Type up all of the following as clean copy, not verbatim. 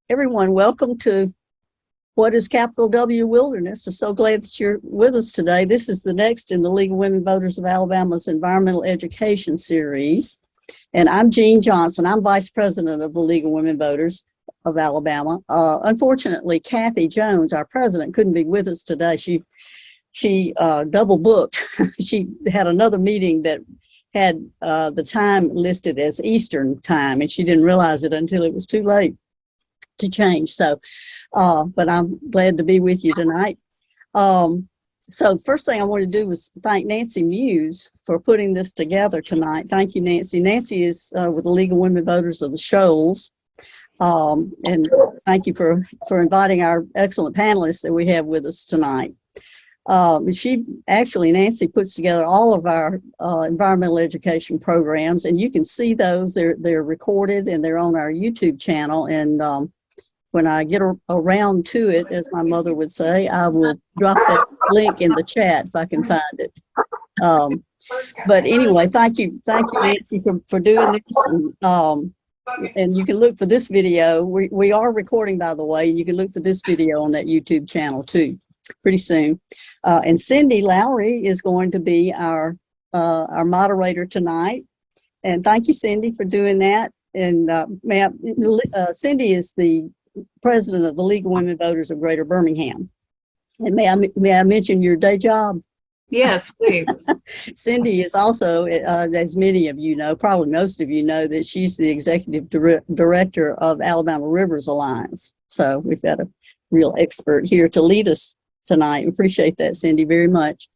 everyone, welcome to what is capital W Wilderness. I'm so glad that you're with us today. This is the next in the League of Women Voters of Alabama's Environmental Education Series. And I'm Jean Johnston. I'm Vice President of the League of Women Voters of Alabama. Unfortunately, Kathy Jones, our president, couldn't be with us today. She double booked. She had another meeting that had the time listed as Eastern time, and she didn't realize it until it was too late to change. So, but I'm glad to be with you tonight. So first thing I want to do was thank Nancy Muse for putting this together tonight. Thank you, Nancy. Nancy is with the League of Women Voters of the Shoals. And thank you for inviting our excellent panelists that we have with us tonight. Nancy puts together all of our environmental education programs, and you can see those. They're recorded and they're on our YouTube channel. And when I get around to it, as my mother would say, I will drop that link in the chat if I can find it. But anyway, thank you, Nancy, for doing this. And you can look for this video. We are recording, by the way, and you can look for this video on that YouTube channel too, pretty soon. And Cindy Lowry is going to be our moderator tonight. And thank you, Cindy, for doing that. And Cindy is the president of the League of Women Voters of Greater Birmingham. And may I mention your day job? Yes, please. Cindy is also, as many of you know, probably most of you know, that she's the executive director of Alabama Rivers Alliance. So we've got a real expert here to lead us tonight. Appreciate that, Cindy, very much.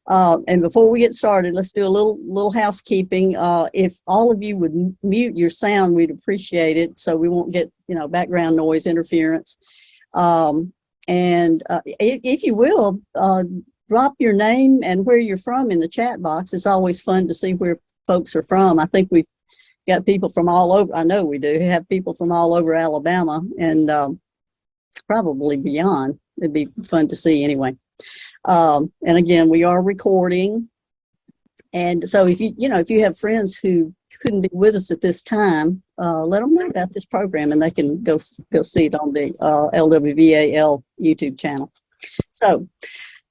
And before we get started, let's do a little housekeeping. If all of you would mute your sound, we'd appreciate it, so we won't get background noise interference. If you will, drop your name and where you're from in the chat box. It's always fun to see where folks are from. I think we've got people from all over. I know we do have people from all over Alabama and probably beyond. It'd be fun to see anyway. And again, we are recording. And so if you have friends who couldn't be with us at this time, let them know about this program and they can go see it on the LWVAL YouTube channel. So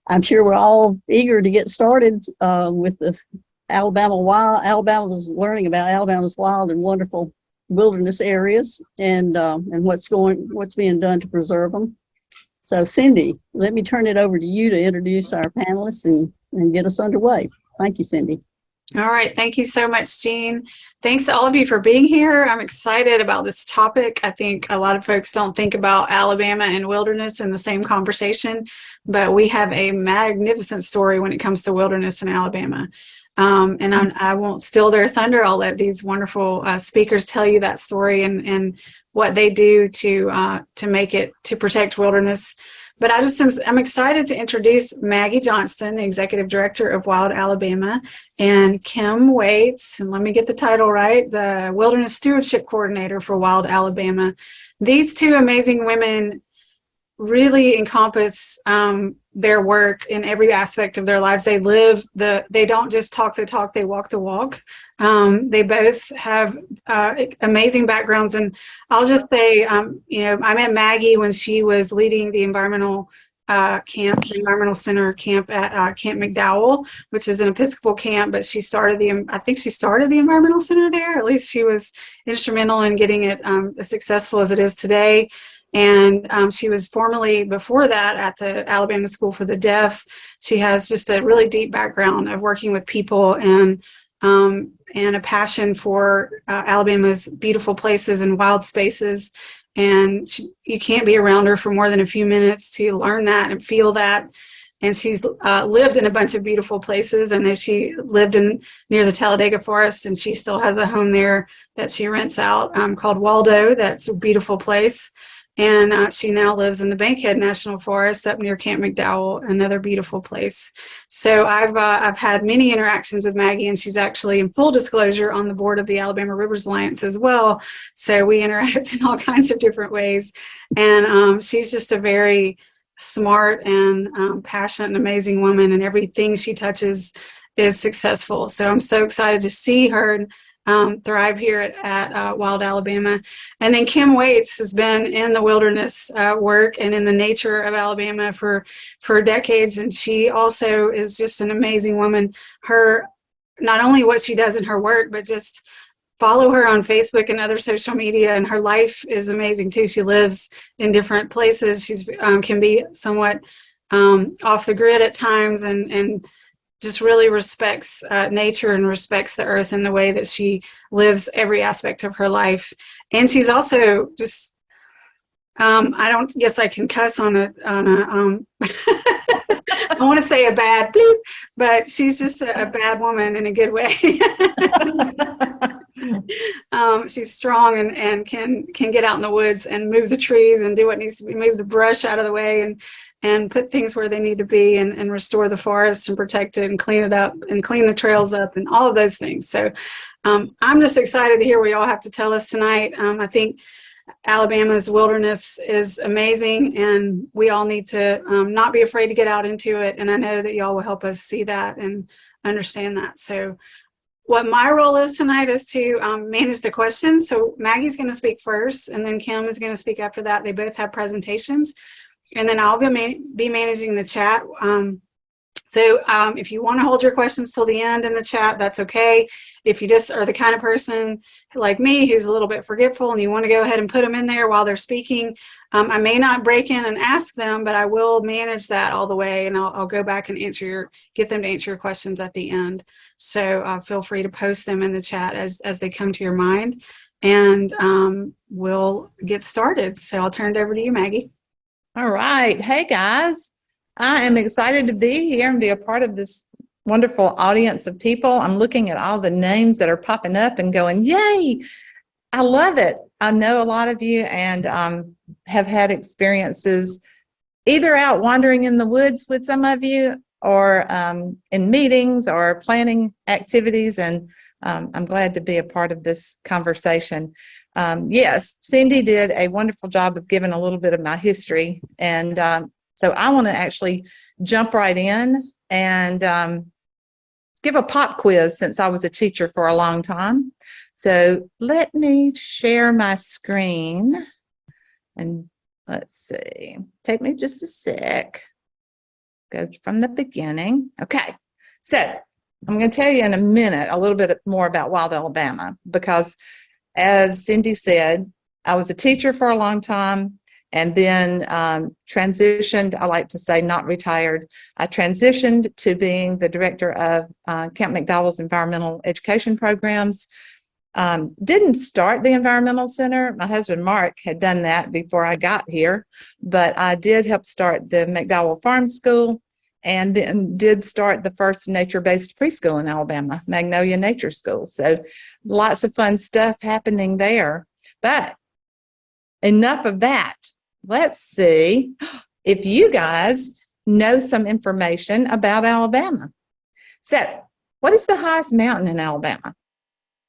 I'm sure we're all eager to get started with the Alabama's learning about Alabama's wild and wonderful wilderness areas and what's being done to preserve them. So Cindy, let me turn it over to you to introduce our panelists and get us underway. Thank you, Cindy. All right. Thank you so much, Jean. Thanks to all of you for being here. I'm excited about this topic. I think a lot of folks don't think about Alabama and wilderness in the same conversation, but we have a magnificent story when it comes to wilderness in Alabama. I won't steal their thunder. I'll let these wonderful speakers tell you that story and what they do to protect wilderness. But I'm excited to introduce Maggie Johnston, the Executive Director of Wild Alabama, and Kim Waits, and let me get the title right, the Wilderness Stewardship Coordinator for Wild Alabama. These two amazing women really encompass their work in every aspect of their lives. They don't just talk the talk, they walk the walk. They both have amazing backgrounds, and I'll just say, I met Maggie when she was leading the environmental center camp at Camp McDowell, which is an Episcopal camp, but I think she started the environmental center there. At least she was instrumental in getting it as successful as it is today. And she was formerly, before that, at the Alabama School for the Deaf. She has just a really deep background of working with people and a passion for Alabama's beautiful places and wild spaces. And you can't be around her for more than a few minutes to learn that and feel that. And she's lived in a bunch of beautiful places, and she lived near the Talladega Forest, and she still has a home there that she rents out called Waldo. That's a beautiful place. And she now lives in the Bankhead National Forest up near Camp McDowell, another beautiful place. So I've had many interactions with Maggie, and she's actually, in full disclosure, on the board of the Alabama Rivers Alliance as well. So we interact in all kinds of different ways. And she's just a very smart and passionate and amazing woman, and everything she touches is successful. So I'm so excited to see her thrive here at Wild Alabama. And then Kim Waits has been in the wilderness work and in the nature of Alabama for decades, and she also is just an amazing woman. Her, not only what she does in her work, but just follow her on Facebook and other social media, and her life is amazing too. She lives in different places. She's can be somewhat off the grid at times, and just really respects nature and respects the earth in the way that she lives every aspect of her life. And she's also just I don't guess I can cuss on a I want to say a bad bleep, but she's just a bad woman in a good way. She's strong and can get out in the woods and move the trees and do what needs to be, move the brush out of the way and put things where they need to be, and restore the forest and protect it and clean it up and clean the trails up and all of those things. So I'm just excited to hear what y'all have to tell us tonight. I think Alabama's wilderness is amazing, and we all need to not be afraid to get out into it. And I know that y'all will help us see that and understand that. So what my role is tonight is to manage the questions. So Maggie's going to speak first, and then Kim is going to speak after that. They both have presentations. And then I'll be managing the chat. So if you want to hold your questions till the end in the chat, that's okay. If you just are the kind of person like me who's a little bit forgetful and you want to go ahead and put them in there while they're speaking, I may not break in and ask them, but I will manage that all the way, and I'll go back and get them to answer your questions at the end. So feel free to post them in the chat as they come to your mind, and we'll get started. So I'll turn it over to you, Maggie. All right. Hey, guys. I am excited to be here and be a part of this wonderful audience of people. I'm looking at all the names that are popping up and going, yay, I love it. I know a lot of you and have had experiences either out wandering in the woods with some of you or in meetings or planning activities, and I'm glad to be a part of this conversation. Yes, Cindy did a wonderful job of giving a little bit of my history, and so I want to actually jump right in and give a pop quiz, since I was a teacher for a long time. So let me share my screen, and let's see, take me just a sec. Go from the beginning. Okay, so I'm going to tell you in a minute a little bit more about Wild Alabama, because as Cindy said, I was a teacher for a long time, and then transitioned, I like to say not retired, I transitioned to being the director of Camp McDowell's environmental education programs. Didn't start the environmental center. My husband Mark had done that before I got here, but I did help start the McDowell Farm School, and then did start the first nature-based preschool in Alabama, Magnolia Nature School. So lots of fun stuff happening there. But enough of that. Let's see if you guys know some information about Alabama. So what is the highest mountain in Alabama?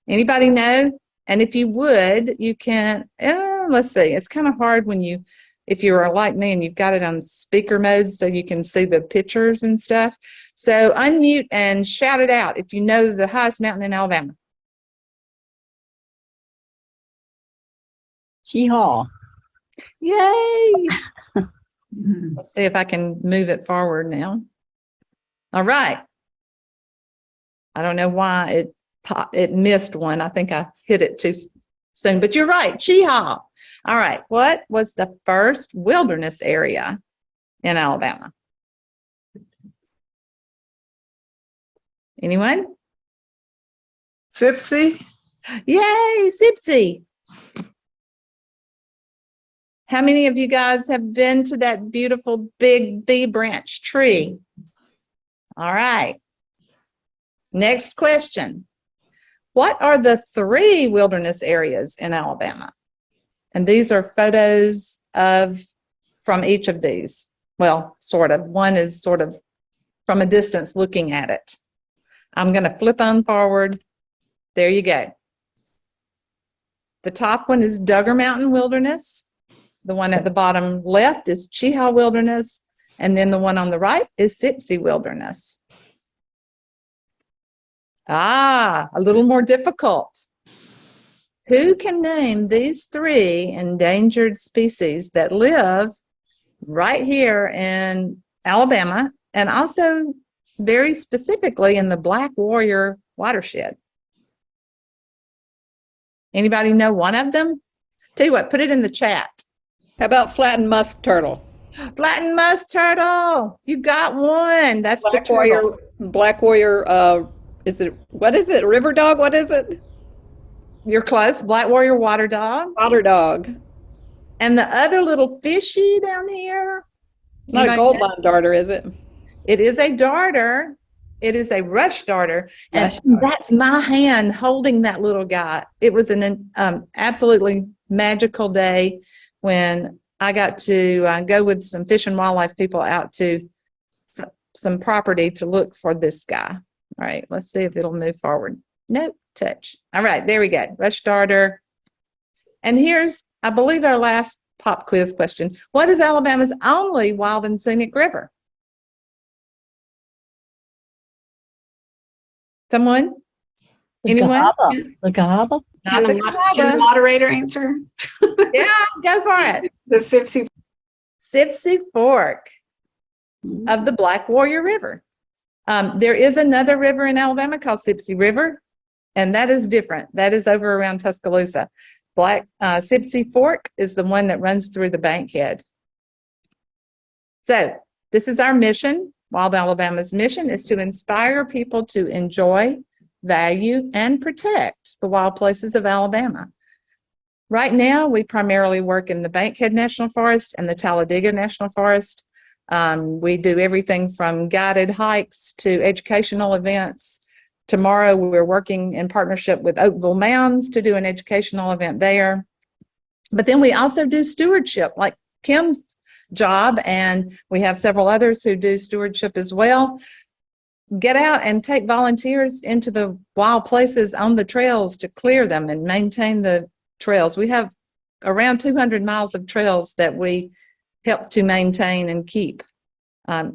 Anybody know? And if you would, you can, let's see, it's kind of hard if you're like me and you've got it on speaker mode so you can see the pictures and stuff. So unmute and shout it out if you know the highest mountain in Alabama. Cheehaw. Yay! Let's see if I can move it forward now. All right. I don't know why it missed one. I think I hit it too soon, but you're right. Cheehaw. All right. What was the first wilderness area in Alabama? Anyone? Sipsey? Yay, Sipsey. How many of you guys have been to that beautiful big bee branch tree? All right. Next question. What are the 3 wilderness areas in Alabama? And these are photos from each of these. Well, sort of. One is sort of from a distance looking at it. I'm going to flip on forward. There you go. The top one is Duggar Mountain Wilderness. The one at the bottom left is Cheehaw Wilderness. And then the one on the right is Sipsey Wilderness. A little more difficult. Who can name these 3 endangered species that live right here in Alabama and also very specifically in the Black Warrior watershed? Anybody know one of them? Tell you what, put it in the chat. How about flattened musk turtle? Flattened musk turtle. You got one. That's the turtle. Black warrior, what is it? River dog? What is it? You're close. Black Warrior water dog. Water dog. And the other little fishy down here. Not a gold line darter, is it? It is a darter. It is a rush darter. And that's my hand holding that little guy. It was an absolutely magical day when I got to go with some fish and wildlife people out to some property to look for this guy. All right, let's see if it'll move forward. Nope, touch. All right, there we go. Rush darter. And here's, I believe, our last pop quiz question. What is Alabama's only wild and scenic river? Anyone? The Cahaba? Not the Can the Cahaba. moderator answer? Yeah, go for it. The Sipsey. Sipsey Fork of the Black Warrior River. There is another river in Alabama called Sipsey River, and that is different. That is over around Tuscaloosa. Sipsey Fork is the one that runs through the Bankhead. So this is our mission. Wild Alabama's mission is to inspire people to enjoy, value, and protect the wild places of Alabama. Right now, we primarily work in the Bankhead National Forest and the Talladega National Forest. We do everything from guided hikes to educational events. Tomorrow, we're working in partnership with Oakville Mounds to do an educational event there. But then we also do stewardship, like Kim's job, and we have several others who do stewardship as well. Get out and take volunteers into the wild places on the trails to clear them and maintain the trails. We have around 200 miles of trails that we help to maintain and keep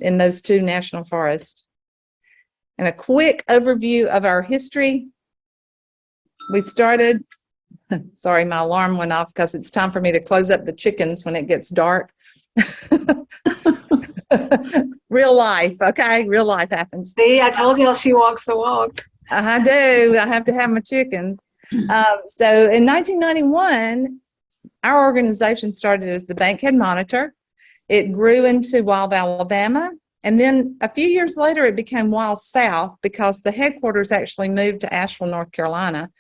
in those 2 national forests. And a quick overview of our history. We started, sorry, my alarm went off because it's time for me to close up the chickens when it gets dark. Real life, okay? Real life happens. See, I told y'all she walks the walk. I do. I have to have my chickens. So in 1991, our organization started as the Bankhead Monitor. It grew into Wild Alabama. And then a few years later, it became Wild South because the headquarters actually moved to Asheville, North Carolina,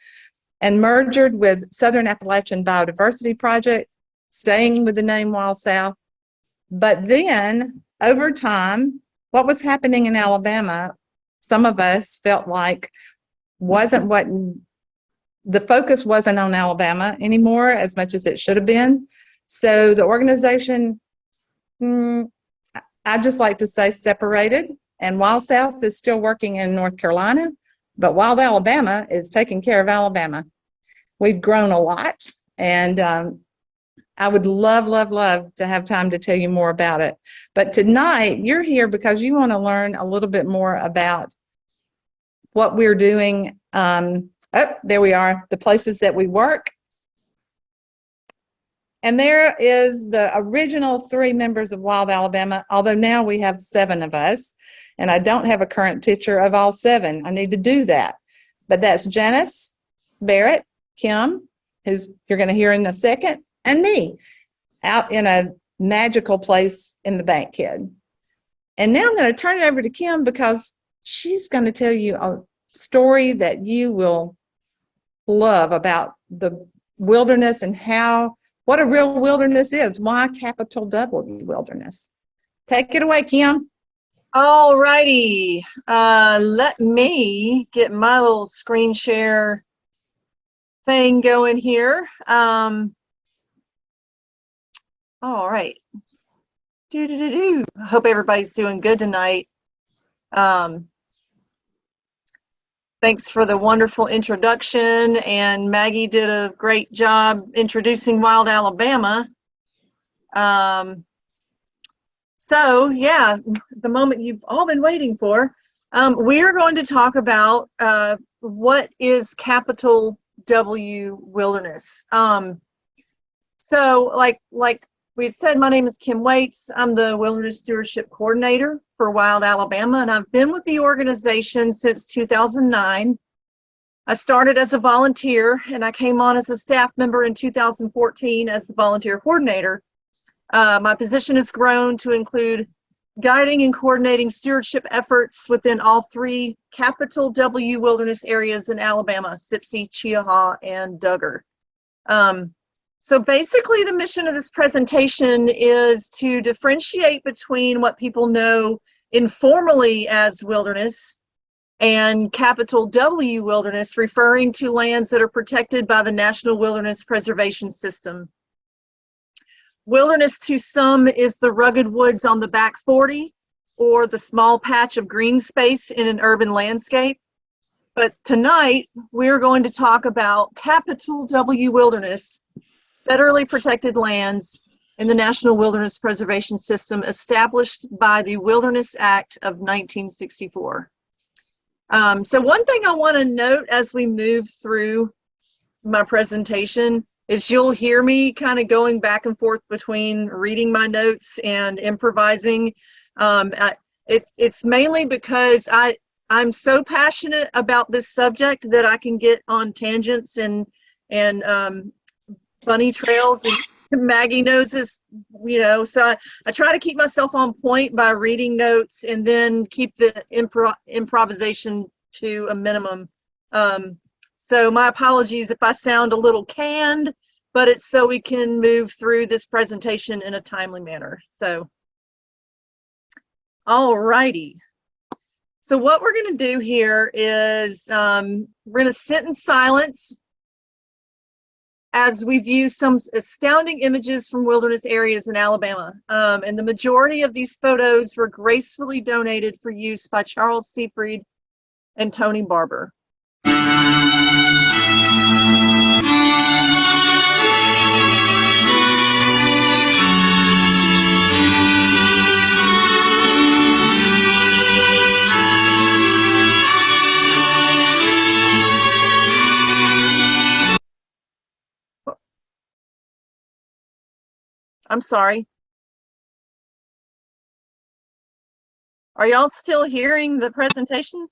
and merged with Southern Appalachian Biodiversity Project, staying with the name Wild South. But then over time, what was happening in Alabama, some of us felt like wasn't what the focus wasn't on Alabama anymore as much as it should have been. So the organization, I just like to say separated, and Wild South is still working in North Carolina, but Wild Alabama is taking care of Alabama. We've grown a lot, and I would love, love, love to have time to tell you more about it. But tonight, you're here because you want to learn a little bit more about what we're doing. There we are, the places that we work. And there is the original 3 members of Wild Alabama, although now we have 7 of us. And I don't have a current picture of all 7. I need to do that. But that's Janice, Barrett, Kim, who's you're going to hear in a second, and me, out in a magical place in the Bankhead. And now I'm going to turn it over to Kim because she's going to tell you a story that you will love about the wilderness and what a real wilderness is. Why capital W wilderness? Take it away, Kim. All righty. Let me get my little screen share thing going here. All right. I hope everybody's doing good tonight. Thanks for the wonderful introduction, and Maggie did a great job introducing Wild Alabama. So yeah, the moment you've all been waiting for. We are going to talk about what is capital W wilderness. So like we had said, my name is Kim Waits. I'm the Wilderness Stewardship Coordinator for Wild Alabama, and I've been with the organization since 2009. I started as a volunteer, and I came on as a staff member in 2014 as the volunteer coordinator. My position has grown to include guiding and coordinating stewardship efforts within all 3 capital W wilderness areas in Alabama: Sipsey, Cheaha, and Duggar. So basically the mission of this presentation is to differentiate between what people know informally as wilderness and capital W wilderness, referring to lands that are protected by the National Wilderness Preservation System. Wilderness to some is the rugged woods on the back 40 or the small patch of green space in an urban landscape. But tonight we're going to talk about capital W wilderness, federally protected lands in the National Wilderness Preservation System established by the Wilderness Act of 1964. So one thing I want to note as we move through my presentation is you'll hear me kind of going back and forth between reading my notes and improvising. It's mainly because I'm so passionate about this subject that I can get on tangents and bunny trails, and Maggie knows this, so I try to keep myself on point by reading notes and then keep the improvisation to a minimum. So my apologies if I sound a little canned, but it's so we can move through this presentation in a timely manner. So, all righty. So what we're going to do here is we're going to sit in silence as we view some astounding images from wilderness areas in Alabama. And the majority of these photos were gracefully donated for use by Charles Seafried and Tony Barber. I'm sorry. Are y'all still hearing the presentation?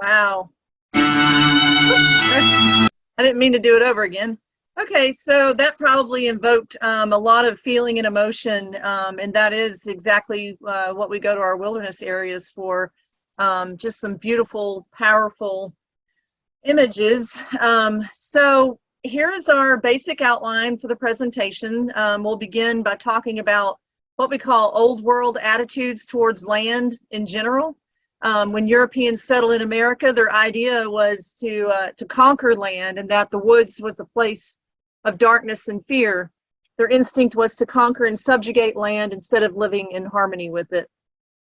Wow. I didn't mean to do it over again. Okay, so that probably invoked a lot of feeling and emotion, and that is exactly what we go to our wilderness areas for. Just some beautiful, powerful images. So here's our basic outline for the presentation. We'll begin by talking about what we call old world attitudes towards land in general. When Europeans settled in America, their idea was to conquer land, and that the woods was a place of darkness and fear. Their instinct was to conquer and subjugate land instead of living in harmony with it.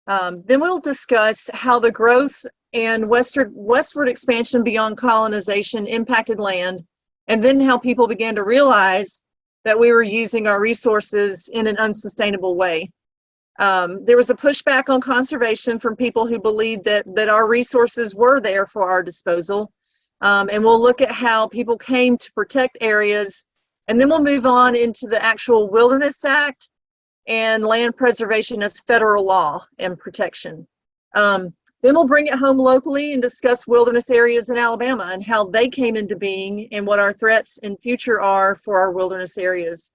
Then we'll discuss how the growth and westward expansion beyond colonization impacted land, and then how people began to realize that we were using our resources in an unsustainable way. There was a pushback on conservation from people who believed that our resources were there for our disposal. And we'll look at how people came to protect areas, and then we'll move on into the actual Wilderness Act and land preservation as federal law and protection. Then we'll bring it home locally and discuss wilderness areas in Alabama and how they came into being and what our threats in future are for our wilderness areas.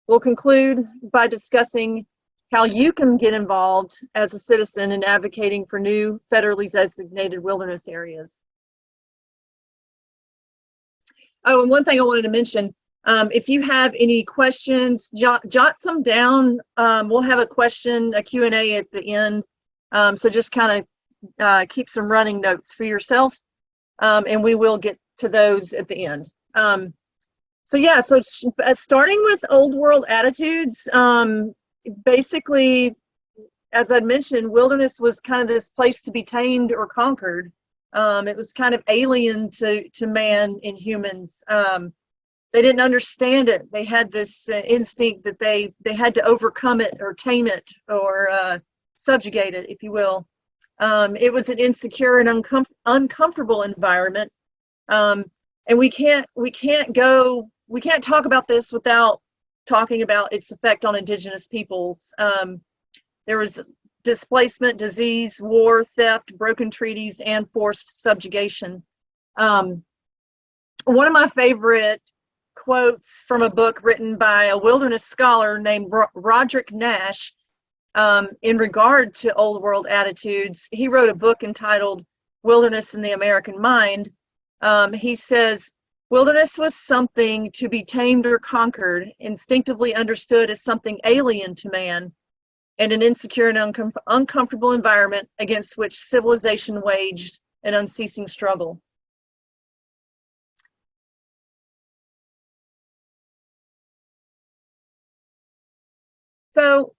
We'll conclude by discussing how you can get involved as a citizen in advocating for new federally designated wilderness areas. Oh, and one thing I wanted to mention, if you have any questions, jot some down. We'll have a Q&A at the end. So just kind of keep some running notes for yourself, and we will get to those at the end. So starting with old world attitudes, basically, as I mentioned, wilderness was kind of this place to be tamed or conquered. It was kind of alien to man and humans. They didn't understand it. They had this instinct that they had to overcome it or tame it or subjugate it, if you will. It was an insecure and uncomfortable environment. And we can't talk about this without talking about its effect on indigenous peoples. There was displacement, disease, war, theft, broken treaties, and forced subjugation. One of my favorite quotes from a book written by a wilderness scholar named Roderick Nash, in regard to old world attitudes, he wrote a book entitled Wilderness in the American Mind. He says, wilderness was something to be tamed or conquered, instinctively understood as something alien to man, and an insecure and uncomfortable environment against which civilization waged an unceasing struggle. So,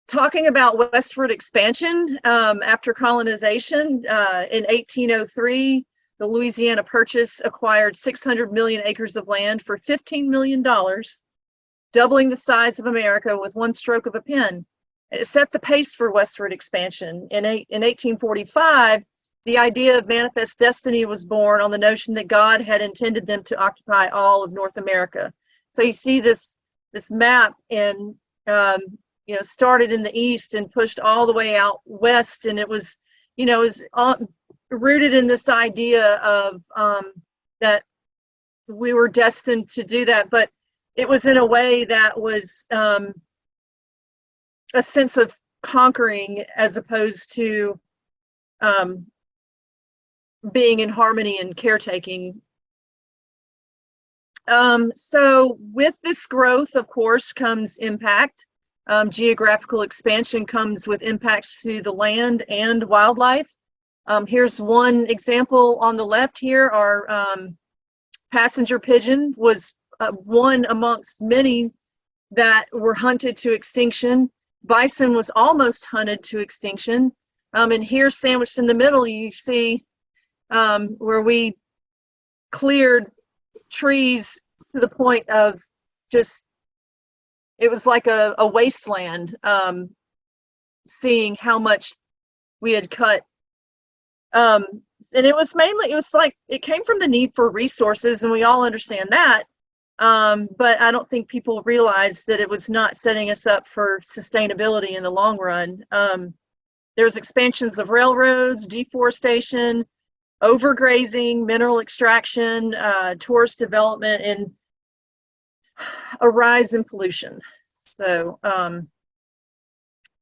talking about westward expansion after colonization, in 1803, the Louisiana Purchase acquired 600 million acres of land for $15 million, doubling the size of America with one stroke of a pen. It set the pace for westward expansion. In 1845, the idea of manifest destiny was born on the notion that God had intended them to occupy all of North America. So you see this map in started in the east and pushed all the way out west, and it was rooted in this idea of that we were destined to do that, but it was in a way that was a sense of conquering as opposed to being in harmony and caretaking. So with this growth, of course, comes impact. Geographical expansion comes with impacts to the land and wildlife. Here's one example on the left here. Our passenger pigeon was one amongst many that were hunted to extinction. Bison was almost hunted to extinction. And here, sandwiched in the middle, you see where we cleared trees to the point of just, it was like a wasteland, seeing how much we had cut. And it was like, it came from the need for resources, and we all understand that. But I don't think people realized that it was not setting us up for sustainability in the long run. There's expansions of railroads, deforestation, overgrazing, mineral extraction, tourist development, and a rise in pollution. So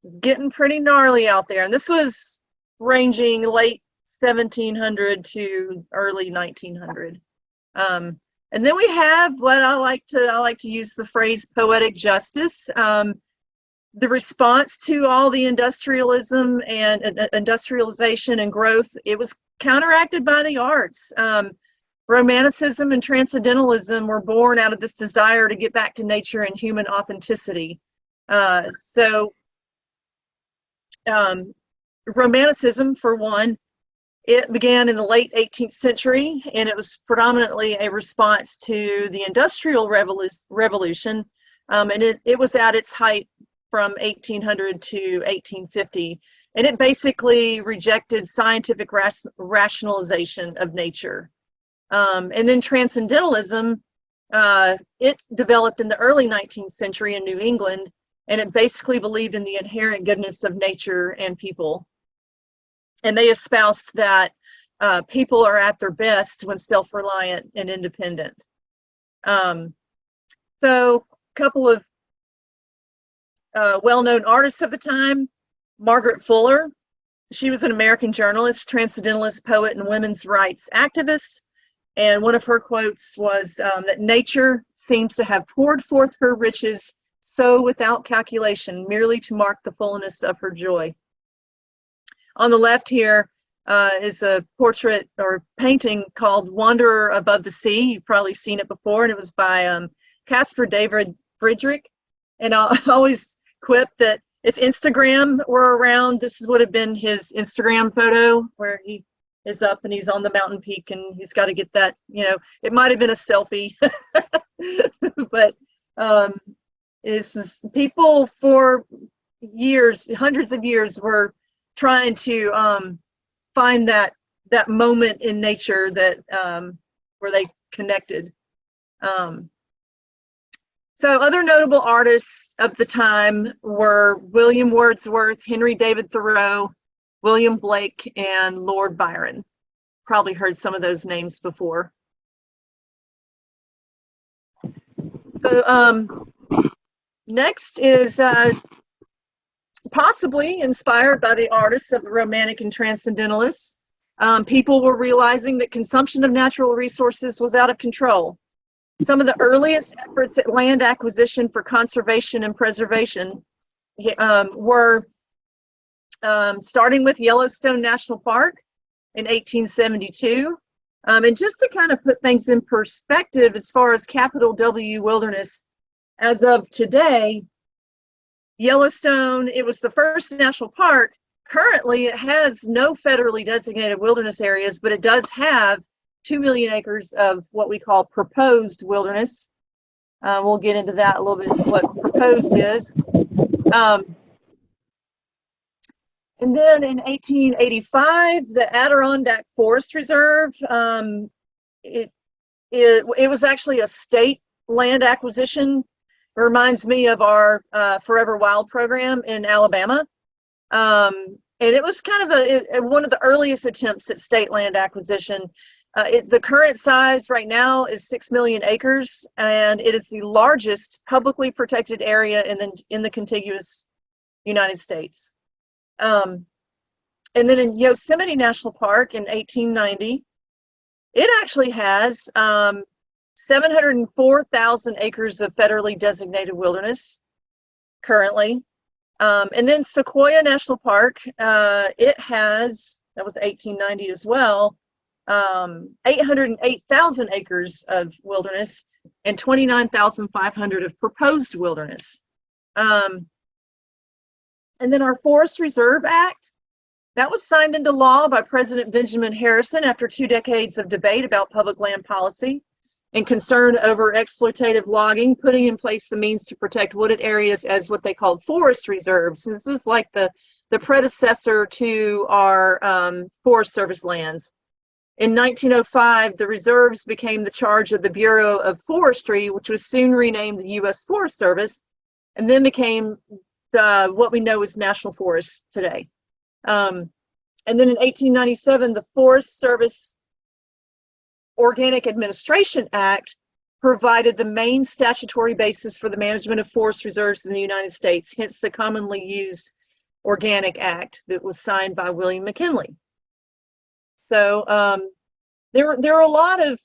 it's getting pretty gnarly out there. And this was ranging late 1700 to early 1900. And then we have what I like to use the phrase poetic justice. The response to all the industrialism and industrialization and growth, it was counteracted by the arts. Romanticism and transcendentalism were born out of this desire to get back to nature and human authenticity. Romanticism, for one, it began in the late 18th century, and it was predominantly a response to the Industrial Revolution, and it was at its height from 1800 to 1850, and it basically rejected scientific rationalization of nature. And then transcendentalism, it developed in the early 19th century in New England, and it basically believed in the inherent goodness of nature and people. And they espoused that people are at their best when self-reliant and independent. So a couple of well-known artists of the time, Margaret Fuller. She was an American journalist, transcendentalist, poet, and women's rights activist. And one of her quotes was that nature seems to have poured forth her riches so without calculation, merely to mark the fullness of her joy. On the left here is a portrait or painting called Wanderer Above the Sea. You've probably seen it before, and it was by Caspar David Friedrich. And I always quip that if Instagram were around, this would have been his Instagram photo where he is up and he's on the mountain peak and he's got to get that, it might have been a selfie. But people for years, hundreds of years, were trying to find that moment in nature that where they connected. So other notable artists of the time were William Wordsworth, Henry David Thoreau, William Blake, and Lord Byron. Probably heard some of those names before. So next is possibly inspired by the artists of the Romantic and Transcendentalists. People were realizing that consumption of natural resources was out of control. Some of the earliest efforts at land acquisition for conservation and preservation were starting with Yellowstone National Park in 1872. And just to kind of put things in perspective as far as capital W wilderness, as of today, Yellowstone, it was the first national park. Currently, it has no federally designated wilderness areas, but it does have 2 million acres of what we call proposed wilderness. We'll get into that a little bit, what proposed is. And then in 1885, the Adirondack Forest Reserve, it was actually a state land acquisition. It reminds me of our Forever Wild program in Alabama. And it was kind of one of the earliest attempts at state land acquisition. The current size right now is 6 million acres, and it is the largest publicly protected area in the contiguous United States. And then in Yosemite National Park in 1890, it actually has 704,000 acres of federally designated wilderness currently. And then Sequoia National Park, it has, that was 1890 as well, 808,000 acres of wilderness and 29,500 of proposed wilderness. And then our Forest Reserve Act, that was signed into law by President Benjamin Harrison after 2 decades of debate about public land policy and concern over exploitative logging, putting in place the means to protect wooded areas as what they called forest reserves. This is like the predecessor to our Forest Service lands. In 1905, the reserves became the charge of the Bureau of Forestry, which was soon renamed the U.S. Forest Service, and then became what we know as National Forests today. And then in 1897, the Forest Service Organic Administration Act provided the main statutory basis for the management of forest reserves in the United States, hence the commonly used Organic Act that was signed by William McKinley. So there are a lot of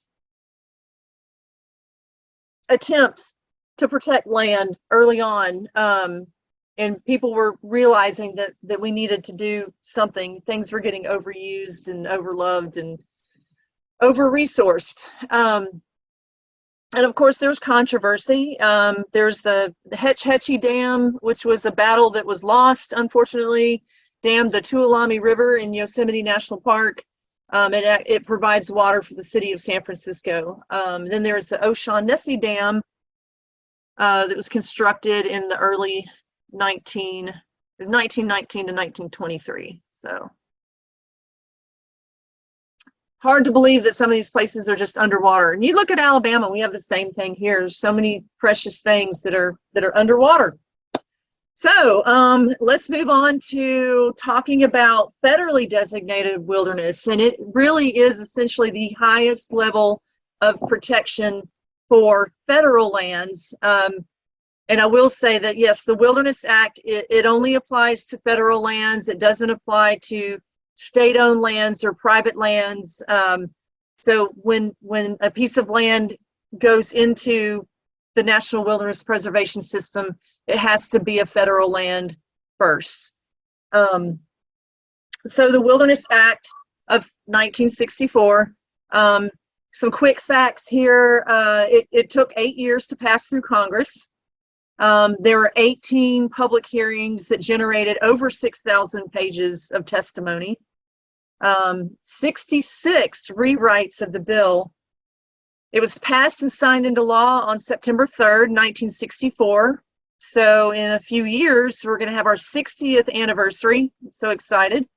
attempts to protect land early on, and people were realizing that we needed to do something. Things were getting overused and overloved and over-resourced. And of course, there's controversy. There's the Hetch Hetchy Dam, which was a battle that was lost, unfortunately, dammed the Tuolumne River in Yosemite National Park. It provides water for the city of San Francisco. Then there's the O'Shaughnessy Dam that was constructed in the early 1919 to 1923. So hard to believe that some of these places are just underwater. And you look at Alabama, we have the same thing here. There's so many precious things that are underwater. So let's move on to talking about federally designated wilderness. And it really is essentially the highest level of protection for federal lands. And I will say that, yes, the Wilderness Act, it only applies to federal lands. It doesn't apply to state-owned lands or private lands. So when a piece of land goes into the National Wilderness Preservation System, it has to be a federal land first. So the Wilderness Act of 1964, some quick facts here. It took 8 years to pass through Congress. There were 18 public hearings that generated over 6,000 pages of testimony. 66 rewrites of the bill. It was passed and signed into law on September 3rd, 1964. So in a few years, we're going to have our 60th anniversary. I'm so excited.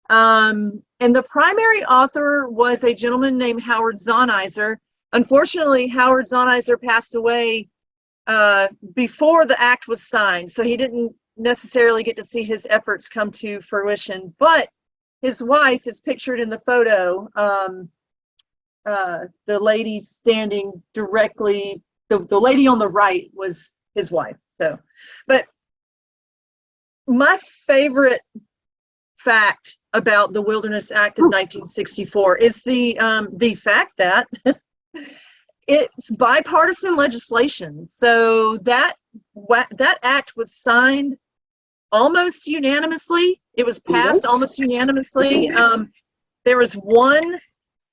And the primary author was a gentleman named Howard Zahniser. Unfortunately, Howard Zahniser passed away before the act was signed, so he didn't necessarily get to see his efforts come to fruition. But his wife is pictured in the photo. The lady standing directly, the lady on the right was his wife. So, but my favorite fact about the Wilderness Act of 1964 is the fact that it's bipartisan legislation. So that act was signed almost unanimously. It was passed almost unanimously. There was one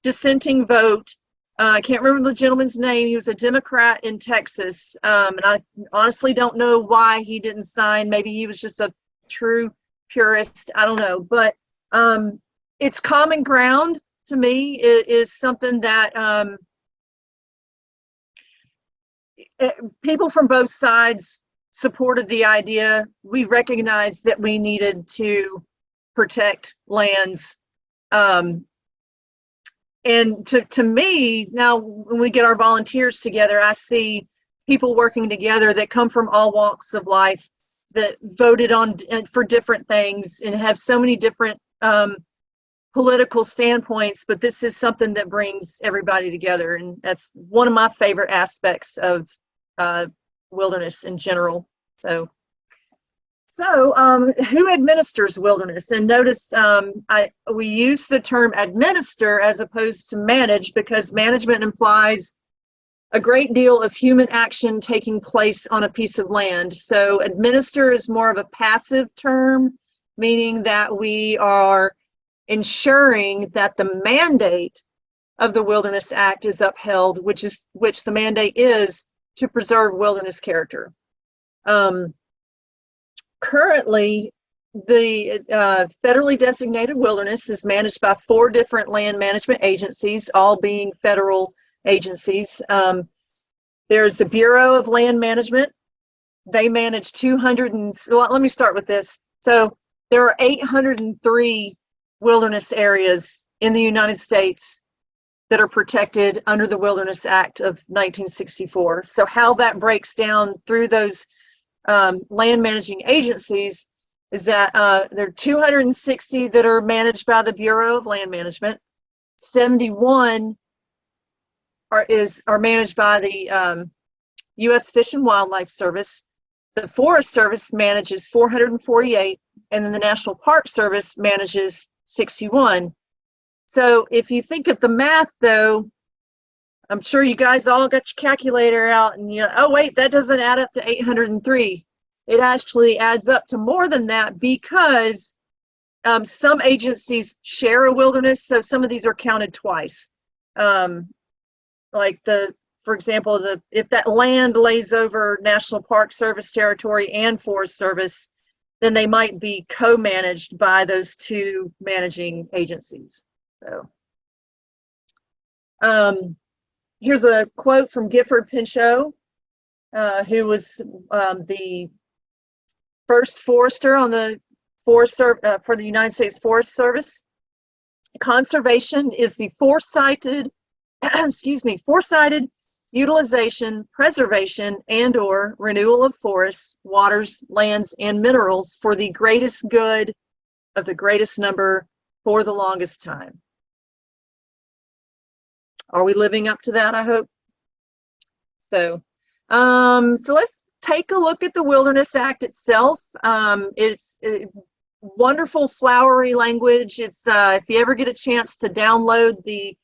dissenting vote. I can't remember the gentleman's name. He was a Democrat in Texas. And I honestly don't know why he didn't sign. Maybe he was just a true purist. I don't know. But it's common ground to me. It is something that people from both sides supported the idea. We recognized that we needed to protect lands. And to me, now when we get our volunteers together, I see people working together that come from all walks of life, that voted on for different things and have so many different political standpoints, but this is something that brings everybody together. And that's one of my favorite aspects of wilderness in general. So who administers wilderness? And notice we use the term administer as opposed to manage, because management implies a great deal of human action taking place on a piece of land. So administer is more of a passive term, meaning that we are ensuring that the mandate of the Wilderness Act is upheld, which the mandate is to preserve wilderness character. Currently, the federally designated wilderness is managed by 4 different land management agencies, all being federal agencies. There's the Bureau of Land Management. They manage 200 and, well, let me start with this. So there are 803 wilderness areas in the United States that are protected under the Wilderness Act of 1964. So how that breaks down through those land managing agencies is that there are 260 that are managed by the Bureau of Land Management. 71 are managed by the U.S. Fish and Wildlife Service. The Forest Service manages 448. and then the National Park Service manages 61. So if you think of the math, though, I'm sure you guys all got your calculator out and oh wait, that doesn't add up to 803. It actually adds up to more than that because some agencies share a wilderness, so some of these are counted twice. Like for example, if that land lays over National Park Service territory and Forest Service, then they might be co-managed by those two managing agencies. So, here's a quote from Gifford Pinchot, who was the first forester on the for the United States Forest Service. Conservation is the foresighted, foresighted utilization, preservation, and/or renewal of forests, waters, lands, and minerals for the greatest good of the greatest number for the longest time. Are we living up to that, I hope? So let's take a look at the Wilderness Act itself. It's wonderful, flowery language. It's if you ever get a chance to download the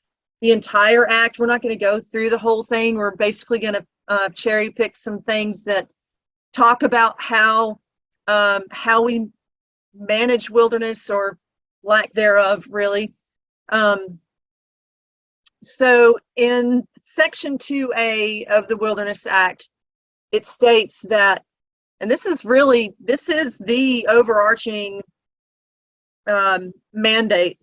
entire act, we're not going to go through the whole thing. We're basically going to cherry pick some things that talk about how we manage wilderness or lack thereof, really. So in Section 2A of the Wilderness Act, it states that, and this is the overarching mandate.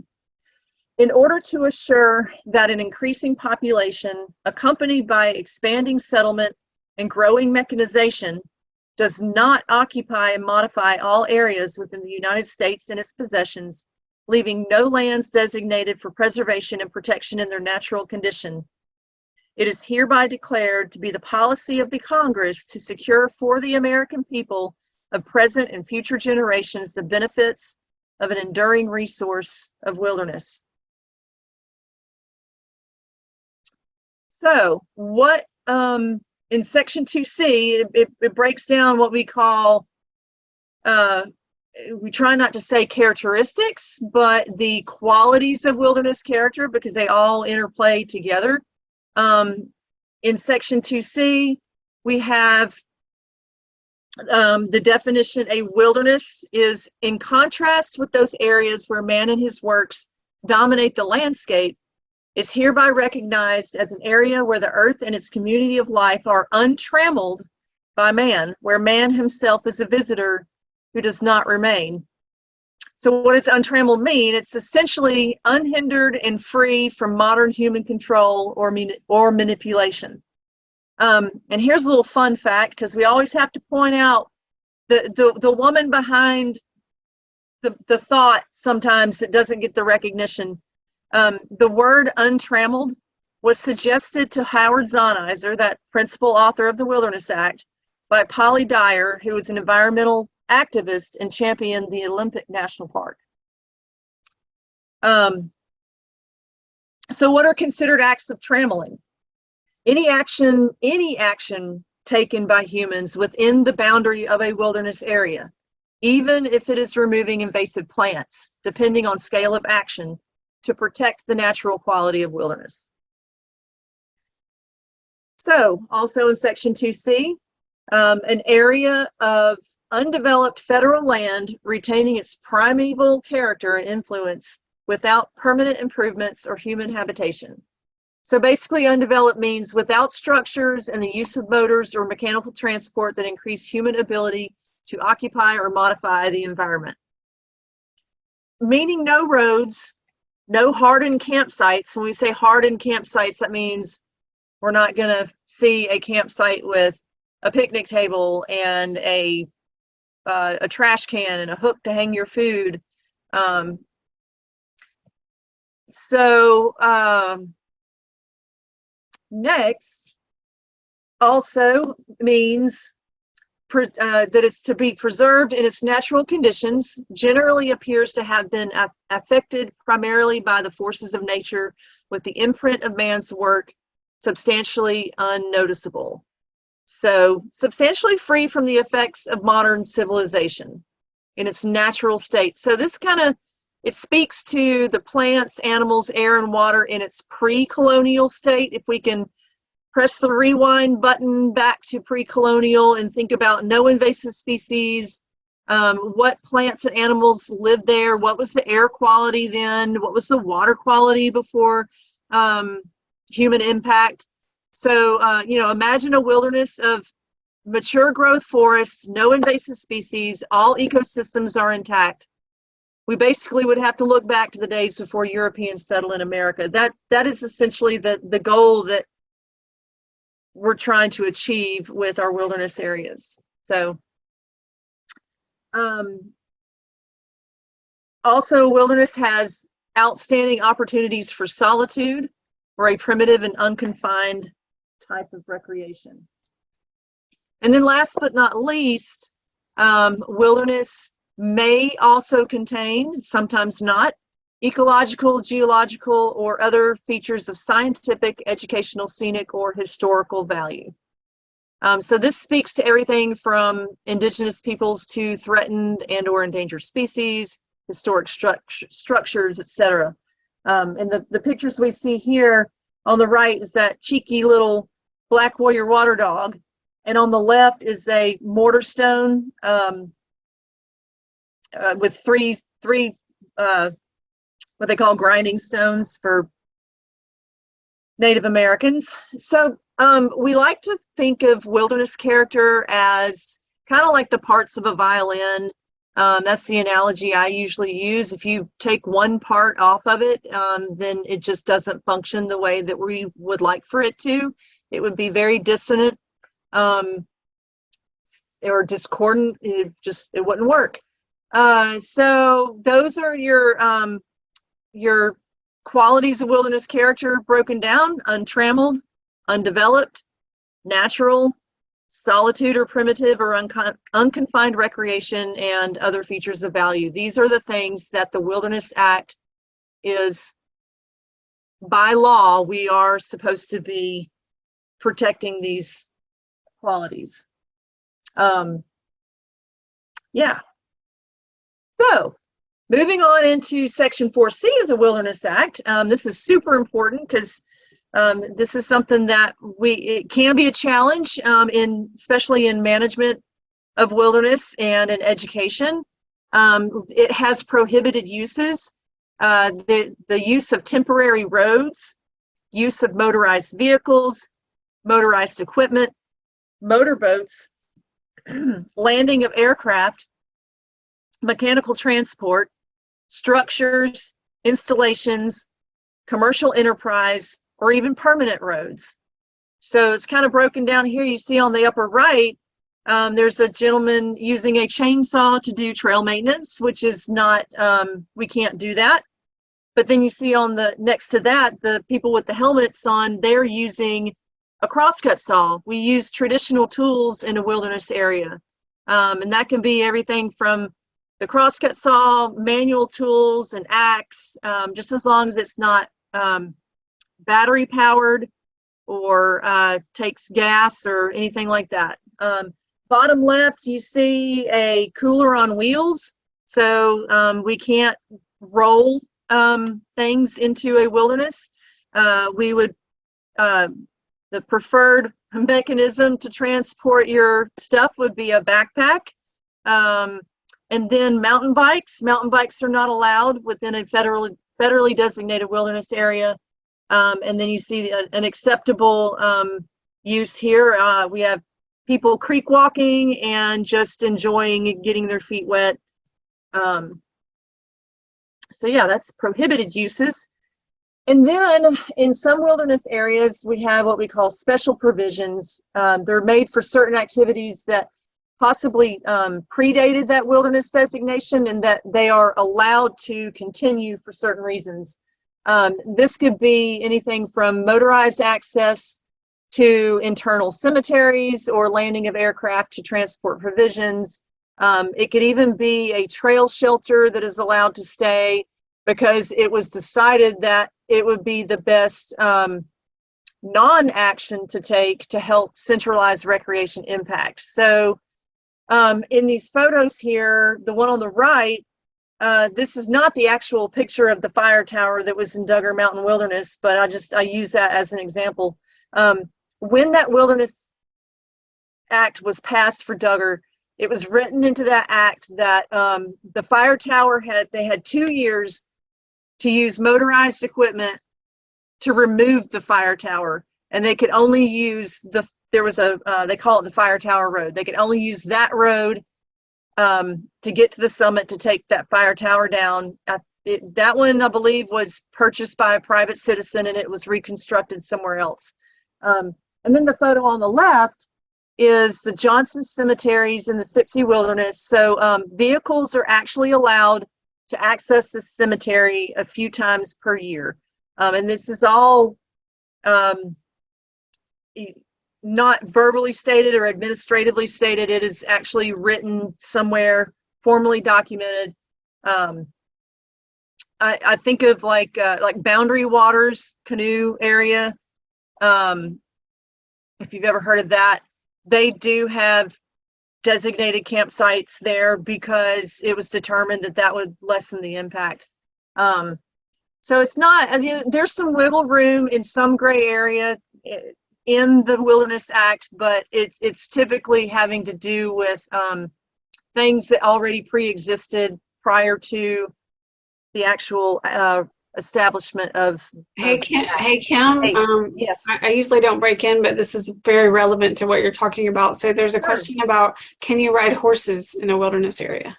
In order to assure that an increasing population, accompanied by expanding settlement and growing mechanization, does not occupy and modify all areas within the United States and its possessions, leaving no lands designated for preservation and protection in their natural condition. It is hereby declared to be the policy of the Congress to secure for the American people of present and future generations the benefits of an enduring resource of wilderness. So what in Section 2C, it breaks down what we call, we try not to say characteristics, but the qualities of wilderness character, because they all interplay together. In Section 2C, we have the definition: a wilderness is in contrast with those areas where man and his works dominate the landscape, is hereby recognized as an area where the earth and its community of life are untrammeled by man, where man himself is a visitor who does not remain. So what does untrammeled mean? It's essentially unhindered and free from modern human control or manipulation. And here's a little fun fact, because we always have to point out the woman behind the thought sometimes that doesn't get the recognition. The word untrammeled was suggested to Howard Zahniser, that principal author of the Wilderness Act, by Polly Dyer, who was an environmental activist and championed the Olympic National Park. So what are considered acts of trammeling? Any action taken by humans within the boundary of a wilderness area, even if it is removing invasive plants, depending on scale of action, to protect the natural quality of wilderness. So also in Section 2C, an area of undeveloped federal land retaining its primeval character and influence without permanent improvements or human habitation. So basically, undeveloped means without structures and the use of motors or mechanical transport that increase human ability to occupy or modify the environment. Meaning no roads, no hardened campsites. When we say hardened campsites, that means we're not going to see a campsite with a picnic table and a trash can and a hook to hang your food. Next also means that it's to be preserved in its natural conditions, generally appears to have been affected primarily by the forces of nature, with the imprint of man's work substantially unnoticeable. So substantially free from the effects of modern civilization. in its natural state. So this it speaks to the plants, animals, air, and water in its pre-colonial state. If we can press the rewind button back to pre-colonial and think about no invasive species, what plants and animals lived there, what was the air quality then, what was the water quality before human impact. So, imagine a wilderness of mature growth forests, no invasive species, all ecosystems are intact. We basically would have to look back to the days before Europeans settled in America. That is essentially the goal that we're trying to achieve with our wilderness areas. So, also, wilderness has outstanding opportunities for solitude or a primitive and unconfined type of recreation. And then last but not least, wilderness may also contain, sometimes not, ecological, geological, or other features of scientific, educational, scenic, or historical value. So this speaks to everything from indigenous peoples to threatened and or endangered species, historic structures, etc. And the pictures we see here on the right is that cheeky little black warrior water dog. And on the left is a mortar stone with three what they call grinding stones for Native Americans. So we like to think of wilderness character as kind of like the parts of a violin. That's the analogy I usually use. If you take one part off of it, then it just doesn't function the way that we would like for it to. It would be very dissonant or discordant. It wouldn't work. So those are your qualities of wilderness character broken down: untrammeled, undeveloped, natural, solitude or primitive or unconfined recreation, and other features of value. These are the things that the Wilderness Act is, by law, we are supposed to be protecting these qualities. Yeah. So, moving on into Section 4C of the Wilderness Act. This is super important because this is something that it can be a challenge, especially in management of wilderness and in education. It has prohibited uses, the use of temporary roads, use of motorized vehicles, motorized equipment, motorboats, landing of aircraft, mechanical transport, structures, installations, commercial enterprise, or even permanent roads. So it's kind of broken down here. You see on the upper right, there's a gentleman using a chainsaw to do trail maintenance, which is not, we can't do that. But then you see on the next to that, the people with the helmets on, they're using a crosscut saw. We use traditional tools in a wilderness area. And that can be everything from the crosscut saw, manual tools, an axe, just as long as it's not battery powered or takes gas or anything like that. Bottom left, you see a cooler on wheels. So we can't roll things into a wilderness. We would, the preferred mechanism to transport your stuff would be a backpack. And then mountain bikes. Mountain bikes are not allowed within a federally designated wilderness area. And then you see an acceptable use here. We have people creek walking and just enjoying getting their feet wet. So yeah, that's prohibited uses. And then in some wilderness areas, we have what we call special provisions. They're made for certain activities that possibly predated that wilderness designation and that they are allowed to continue for certain reasons. This could be anything from motorized access to internal cemeteries or landing of aircraft to transport provisions. It could even be a trail shelter that is allowed to stay because it was decided that it would be the best non-action to take to help centralize recreation impact. So In these photos here, the one on the right, this is not the actual picture of the fire tower that was in Duggar Mountain Wilderness, but I use that as an example. When that Wilderness Act was passed for Duggar, it was written into that act that the fire tower they had 2 years to use motorized equipment to remove the fire tower, and they could only use there was they call it the Fire Tower Road. They could only use that road to get to the summit to take that fire tower down. That one, I believe, was purchased by a private citizen, and it was reconstructed somewhere else. And then the photo on the left is the Johnston cemeteries in the Sipsey Wilderness. So vehicles are actually allowed to access the cemetery a few times per year. And this is all not verbally stated or administratively stated. It is actually written somewhere, formally documented. I think of like Boundary Waters canoe area. If you've ever heard of that, they do have designated campsites there because it was determined that would lessen the impact. So it's not, there's some wiggle room in some gray area in the Wilderness Act, but it's typically having to do with things that already pre-existed prior to the actual establishment of. Hey, Kim. Hey, yes. I usually don't break in, but this is very relevant to what you're talking about. So there's a question about, can you ride horses in a wilderness area?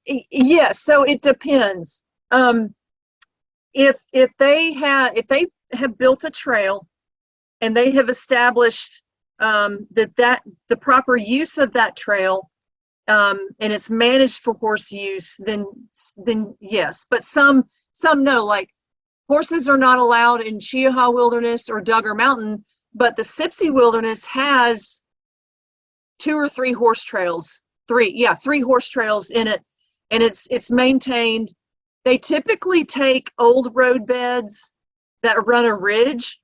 Yes. So it depends. If they have built a trail and they have established that the proper use of that trail and it's managed for horse use, then yes. But some no, like horses are not allowed in Cheaha Wilderness or Duggar Mountain, but the Sipsey Wilderness has 2 or 3 horse trails. 3 horse trails in it, and it's maintained. They typically take old road beds that run a ridge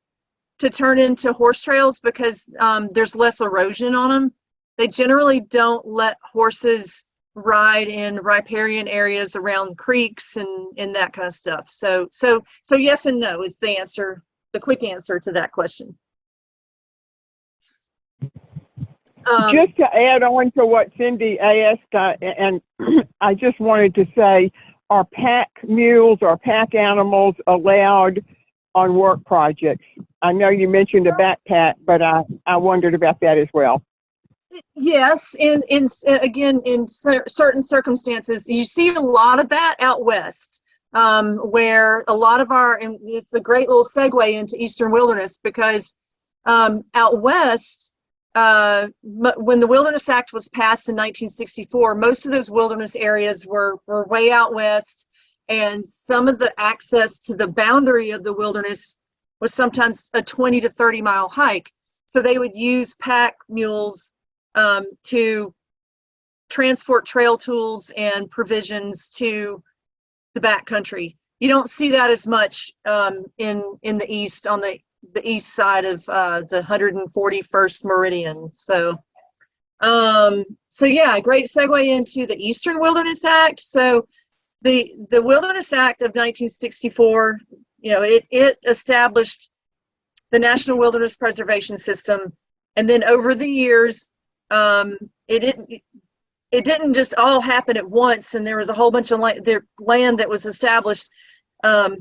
to turn into horse trails because there's less erosion on them. They generally don't let horses ride in riparian areas around creeks and that kind of stuff. So yes and no is the answer, the quick answer to that question. Just to add on to what Cindy asked, and I just wanted to say, are pack mules or pack animals allowed on work projects? I know you mentioned a backpack, but I wondered about that as well. Yes, again, in certain circumstances, you see a lot of that out west, where a lot of and it's a great little segue into Eastern Wilderness because out west, when the Wilderness Act was passed in 1964, most of those wilderness areas were way out west, and some of the access to the boundary of the wilderness was sometimes a 20 to 30 mile hike. So they would use pack mules to transport trail tools and provisions to the backcountry. You don't see that as much in the east, on the east side of the 141st meridian. So yeah, great segue into the Eastern Wilderness Act. So the Wilderness Act of 1964, it established the National Wilderness Preservation System, and then over the years, it didn't just all happen at once, and there was a whole bunch of land that was established. So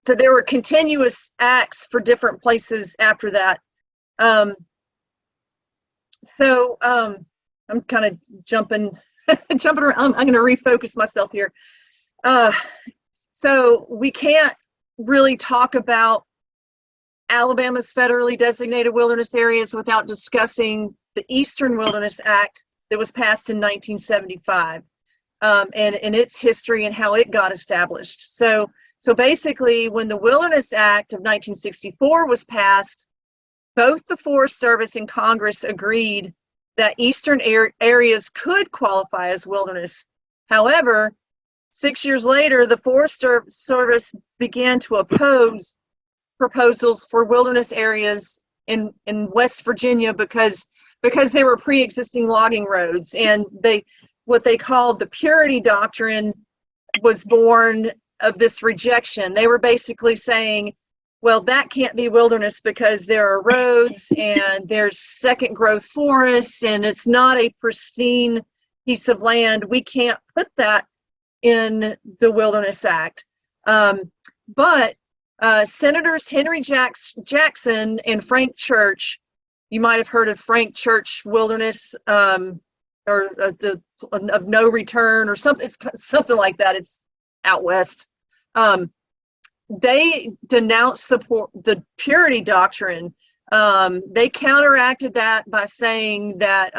there were continuous acts for different places after that. I'm kind of jumping around. I'm going to refocus myself here. So we can't really talk about Alabama's federally designated wilderness areas without discussing the Eastern Wilderness Act that was passed in 1975, and its history and how it got established. So basically, when the Wilderness Act of 1964 was passed, both the Forest Service and Congress agreed that eastern areas could qualify as wilderness. However, 6 years later, the Forest Service began to oppose proposals for wilderness areas in West Virginia because because they were pre-existing logging roads, and what they called the purity doctrine was born of this rejection. They were basically saying, well, that can't be wilderness because there are roads and there's second growth forests and it's not a pristine piece of land. We can't put that in the Wilderness Act. But Senators Henry Jackson and Frank Church, you might have heard of Frank Church Wilderness, or of no return or something. It's something like that. It's out west. They denounced the purity doctrine. They counteracted that by saying that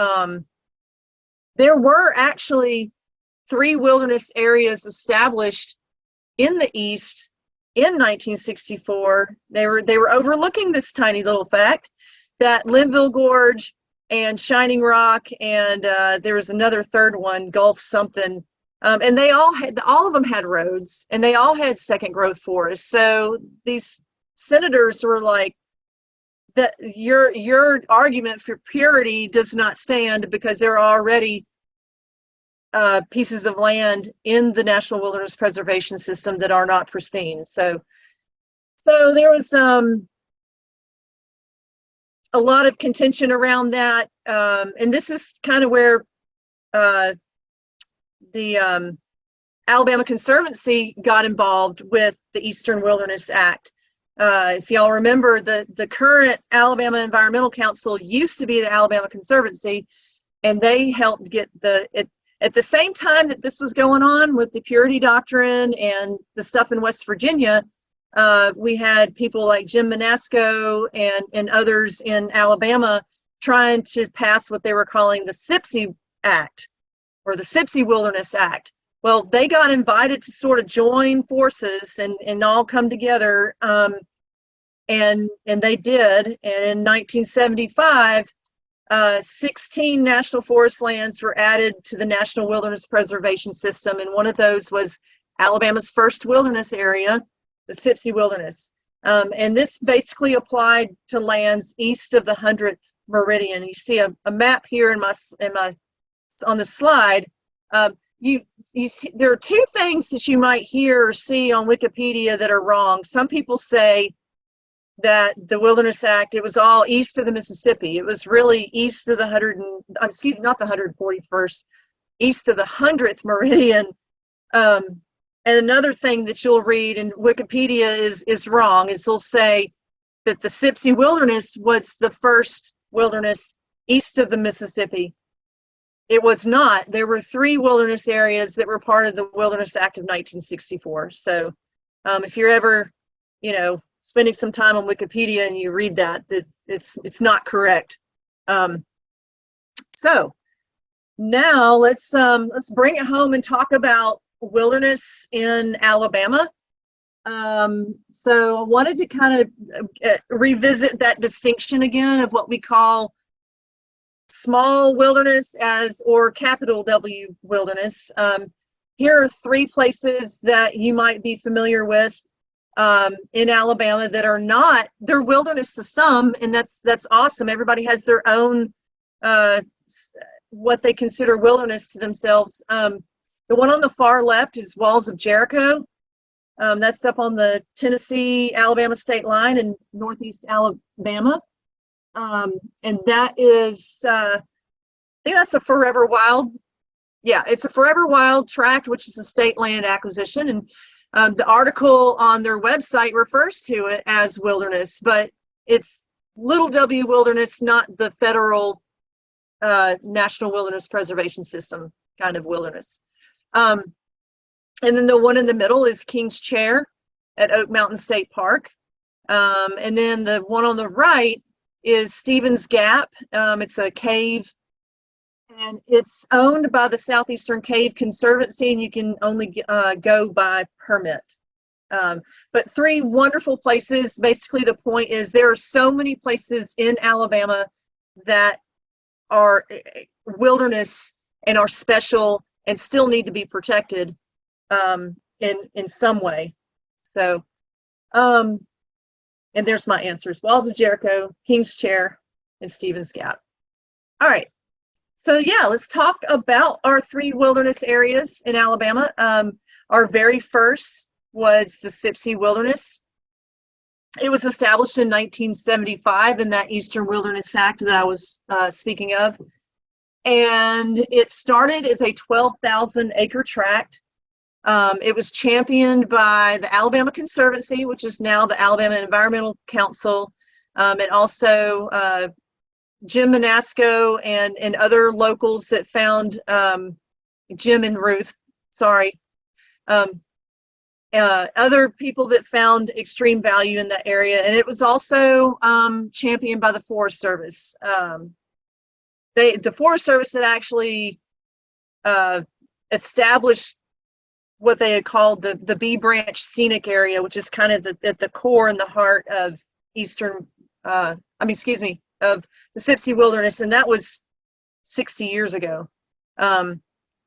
there were actually 3 wilderness areas established in the East in 1964. They were overlooking this tiny little fact that Linville Gorge and Shining Rock, and there was another third one, Gulf something. And all of them had roads, and they all had second growth forests. So these senators were like, that your argument for purity does not stand because there are already pieces of land in the National Wilderness Preservation System that are not pristine. So there was a lot of contention around that, and this is kind of where the Alabama Conservancy got involved with the Eastern Wilderness Act. If y'all remember, the current Alabama Environmental Council used to be the Alabama Conservancy, and they helped get at the same time that this was going on with the purity doctrine and the stuff in West Virginia, we had people like Jim Manasco and others in Alabama trying to pass what they were calling the Sipsey Act, or the Sipsey Wilderness Act. Well, they got invited to sort of join forces and all come together, and they did. And in 1975, 16 national forest lands were added to the National Wilderness Preservation System, and one of those was Alabama's first wilderness area, the Sipsey Wilderness. And this basically applied to lands east of the 100th meridian. You see a map here in my on the slide. You see, there are 2 things that you might hear or see on Wikipedia that are wrong. Some people say that the Wilderness Act, it was all east of the Mississippi. It was really east of the not the 141st, east of the 100th meridian. And another thing that you'll read in Wikipedia is wrong, is they'll say that the Sipsey Wilderness was the first wilderness east of the Mississippi. It was not. There were 3 wilderness areas that were part of the Wilderness Act of 1964. So if you're ever, spending some time on Wikipedia and you read that, it's not correct. So now let's bring it home and talk about wilderness in Alabama. So I wanted to kind of revisit that distinction again of what we call small wilderness or capital W wilderness. Here are 3 places that you might be familiar with in Alabama that are not, they're wilderness to some, and that's awesome. Everybody has their own what they consider wilderness to themselves. The one on the far left is Walls of Jericho. That's up on the Tennessee-Alabama state line in northeast Alabama. And that is, I think that's a Forever Wild. Yeah, it's a Forever Wild tract, which is a state land acquisition. And the article on their website refers to it as wilderness, but it's little W wilderness, not the federal National Wilderness Preservation System kind of wilderness. And then the one in the middle is King's Chair at Oak Mountain State Park. And then the one on the right is Stevens Gap. It's a cave, and it's owned by the Southeastern Cave Conservancy, and you can only go by permit. But 3 wonderful places. Basically, the point is there are so many places in Alabama that are wilderness and are special and still need to be protected in some way. So, and there's my answers: Walls of Jericho, King's Chair, and Stevens Gap. All right. So yeah, let's talk about our 3 wilderness areas in Alabama. Our very first was the Sipsey Wilderness. It was established in 1975 in that Eastern Wilderness Act that I was speaking of. And it started as a 12,000 acre tract. It was championed by the Alabama Conservancy, which is now the Alabama Environmental Council, and also Jim Manasco and other locals that found Jim and Ruth, sorry, other people that found extreme value in that area. And it was also championed by the Forest Service. The Forest Service had actually established what they had called the B Branch Scenic Area, which is kind of at the core and the heart of of the Sipsey Wilderness, and that was 60 years ago.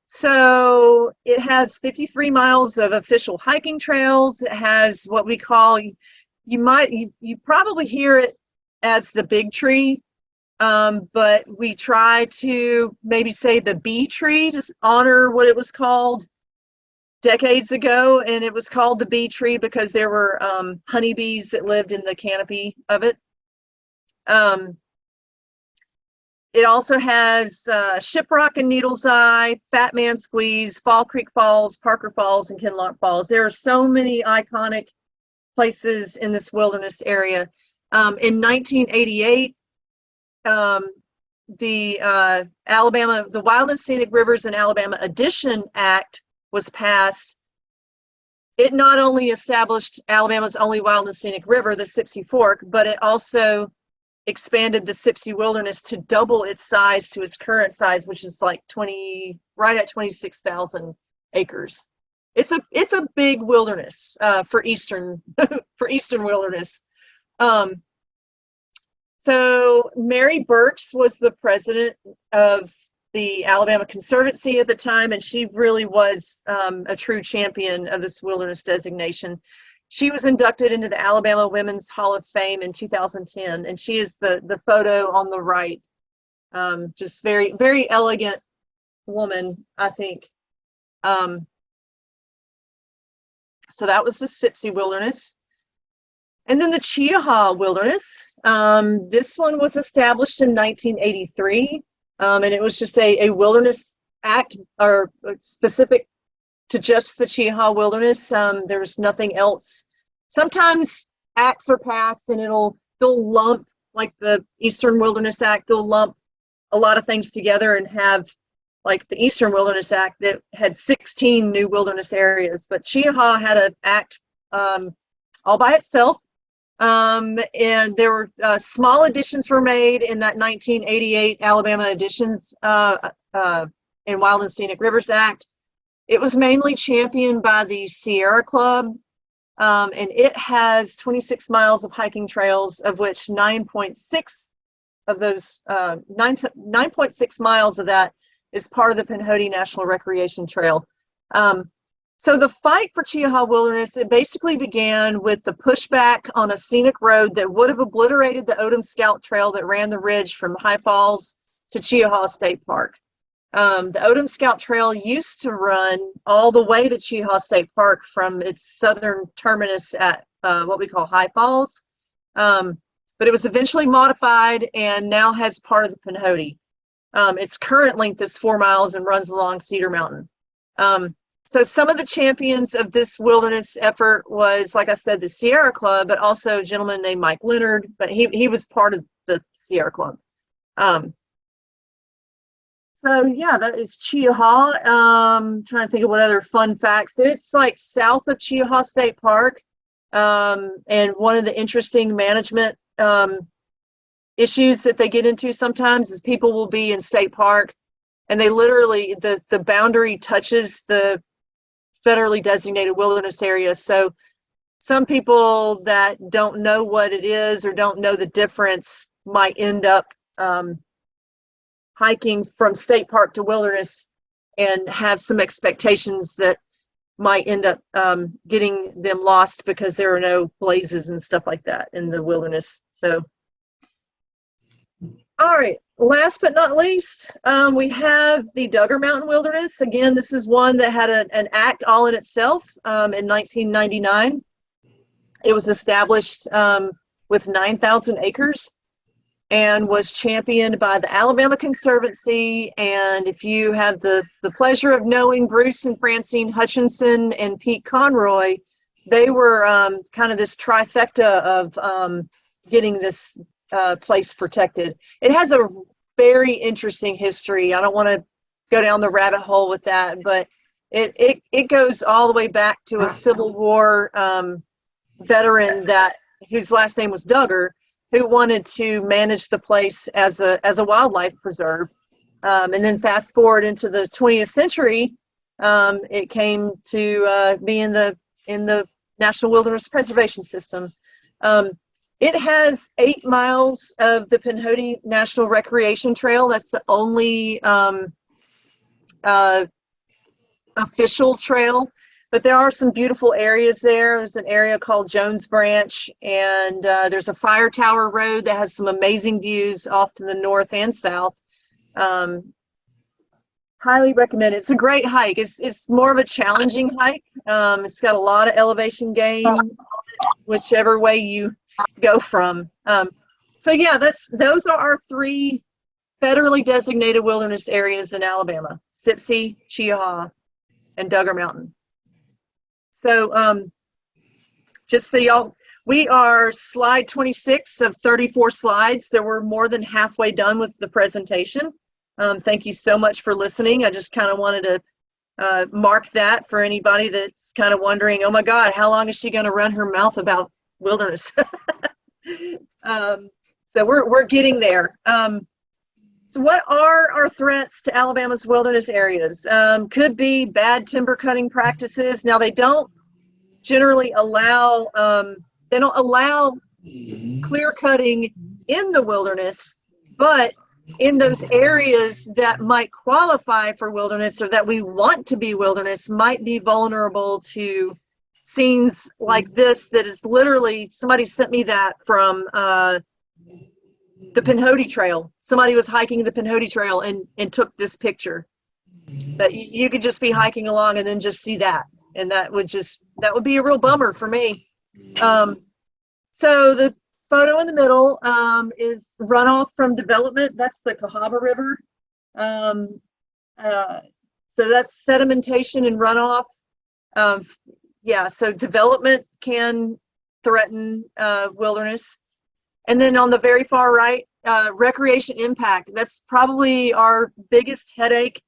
So it has 53 miles of official hiking trails. It has what we call, you probably hear it as the Big Tree, but we try to maybe say the B Tree to honor what it was called decades ago, and it was called the bee tree because there were honeybees that lived in the canopy of it. It also has Shiprock and Needles Eye, Fat Man Squeeze, Fall Creek Falls, Parker Falls, and Kinloch Falls. There are so many iconic places in this wilderness area. In 1988, the Wild and Scenic Rivers in Alabama Addition Act was passed. It not only established Alabama's only wild and scenic river, the Sipsey Fork, but it also expanded the Sipsey Wilderness to double its size to its current size, which is like right at 26,000 acres. It's a big wilderness for eastern wilderness. So Mary Burks was the president of the Alabama Conservancy at the time, and she really was a true champion of this wilderness designation. She was inducted into the Alabama Women's Hall of Fame in 2010, and she is the photo on the right. Just very, very elegant woman, I think. So that was the Sipsey Wilderness. And then the Cheaha Wilderness. This one was established in 1983. And it was just a wilderness act or specific to just the Cheaha Wilderness. There's nothing else. Sometimes acts are passed and they'll lump, like the Eastern Wilderness Act, they'll lump a lot of things together and have like the Eastern Wilderness Act that had 16 new wilderness areas. But Cheaha had an act all by itself. And there were small additions were made in that 1988 Alabama additions in Wild and Scenic Rivers Act. It was mainly championed by the Sierra Club, and it has 26 miles of hiking trails, of which 9.6 of those 9.6 miles of that is part of the Pinhoti National Recreation Trail. So the fight for Cheaha Wilderness, it basically began with the pushback on a scenic road that would have obliterated the Odom Scout Trail that ran the ridge from High Falls to Cheaha State Park. The Odom Scout Trail used to run all the way to Cheaha State Park from its southern terminus at what we call High Falls. But it was eventually modified and now has part of the Pinhoti. Its current length is 4 miles and runs along Cedar Mountain. So some of the champions of this wilderness effort was, like I said, the Sierra Club, but also a gentleman named Mike Leonard, but he was part of the Sierra Club. So yeah, that is Cheaha. Trying to think of what other fun facts. It's like south of Cheaha State Park. And one of the interesting management issues that they get into sometimes is people will be in State Park and they literally, the boundary touches the federally designated wilderness area. So some people that don't know what it is or don't know the difference might end up hiking from state park to wilderness and have some expectations that might end up getting them lost because there are no blazes and stuff like that in the wilderness. So, all right, last but not least, we have the Duggar Mountain Wilderness. Again, this is one that had an act all in itself in 1999. It was established with 9,000 acres and was championed by the Alabama Conservancy. And if you have the pleasure of knowing Bruce and Francine Hutchinson and Pete Conroy, they were kind of this trifecta of getting this place protected. It has a very interesting history. I don't want to go down the rabbit hole with that, but it goes all the way back to a Civil War veteran whose last name was Duggar, who wanted to manage the place as a wildlife preserve. And then fast forward into the 20th century, it came to be in the National Wilderness Preservation System. It has 8 miles of the Pinhoti National Recreation Trail. That's the only official trail, but there are some beautiful areas there. There's an area called Jones Branch, and there's a fire tower road that has some amazing views off to the north and south. Highly recommend it. It's a great hike. It's more of a challenging hike. It's got a lot of elevation gain, whichever way you go from. So yeah, those are our 3 federally designated wilderness areas in Alabama: Sipsey, Cheaha, and Duggar Mountain. So just so y'all, we are slide 26 of 34 slides. So we're more than halfway done with the presentation. Thank you so much for listening. I just kind of wanted to mark that for anybody that's kind of wondering, oh my God, how long is she going to run her mouth about wilderness? So we're getting there. So what are our threats to Alabama's wilderness areas? Could be bad timber cutting practices. Now they don't generally allow, clear cutting in the wilderness, but in those areas that might qualify for wilderness or that we want to be wilderness might be vulnerable to scenes like this. That is literally, somebody sent me that from the Pinhoti Trail. Somebody was hiking the Pinhoti Trail and took this picture. That you could just be hiking along and then just see that. And that would be a real bummer for me. So the photo in the middle is runoff from development. That's the Cahaba River. So that's sedimentation and runoff. Yeah, so development can threaten wilderness. And then on the very far right, recreation impact. That's probably our biggest headache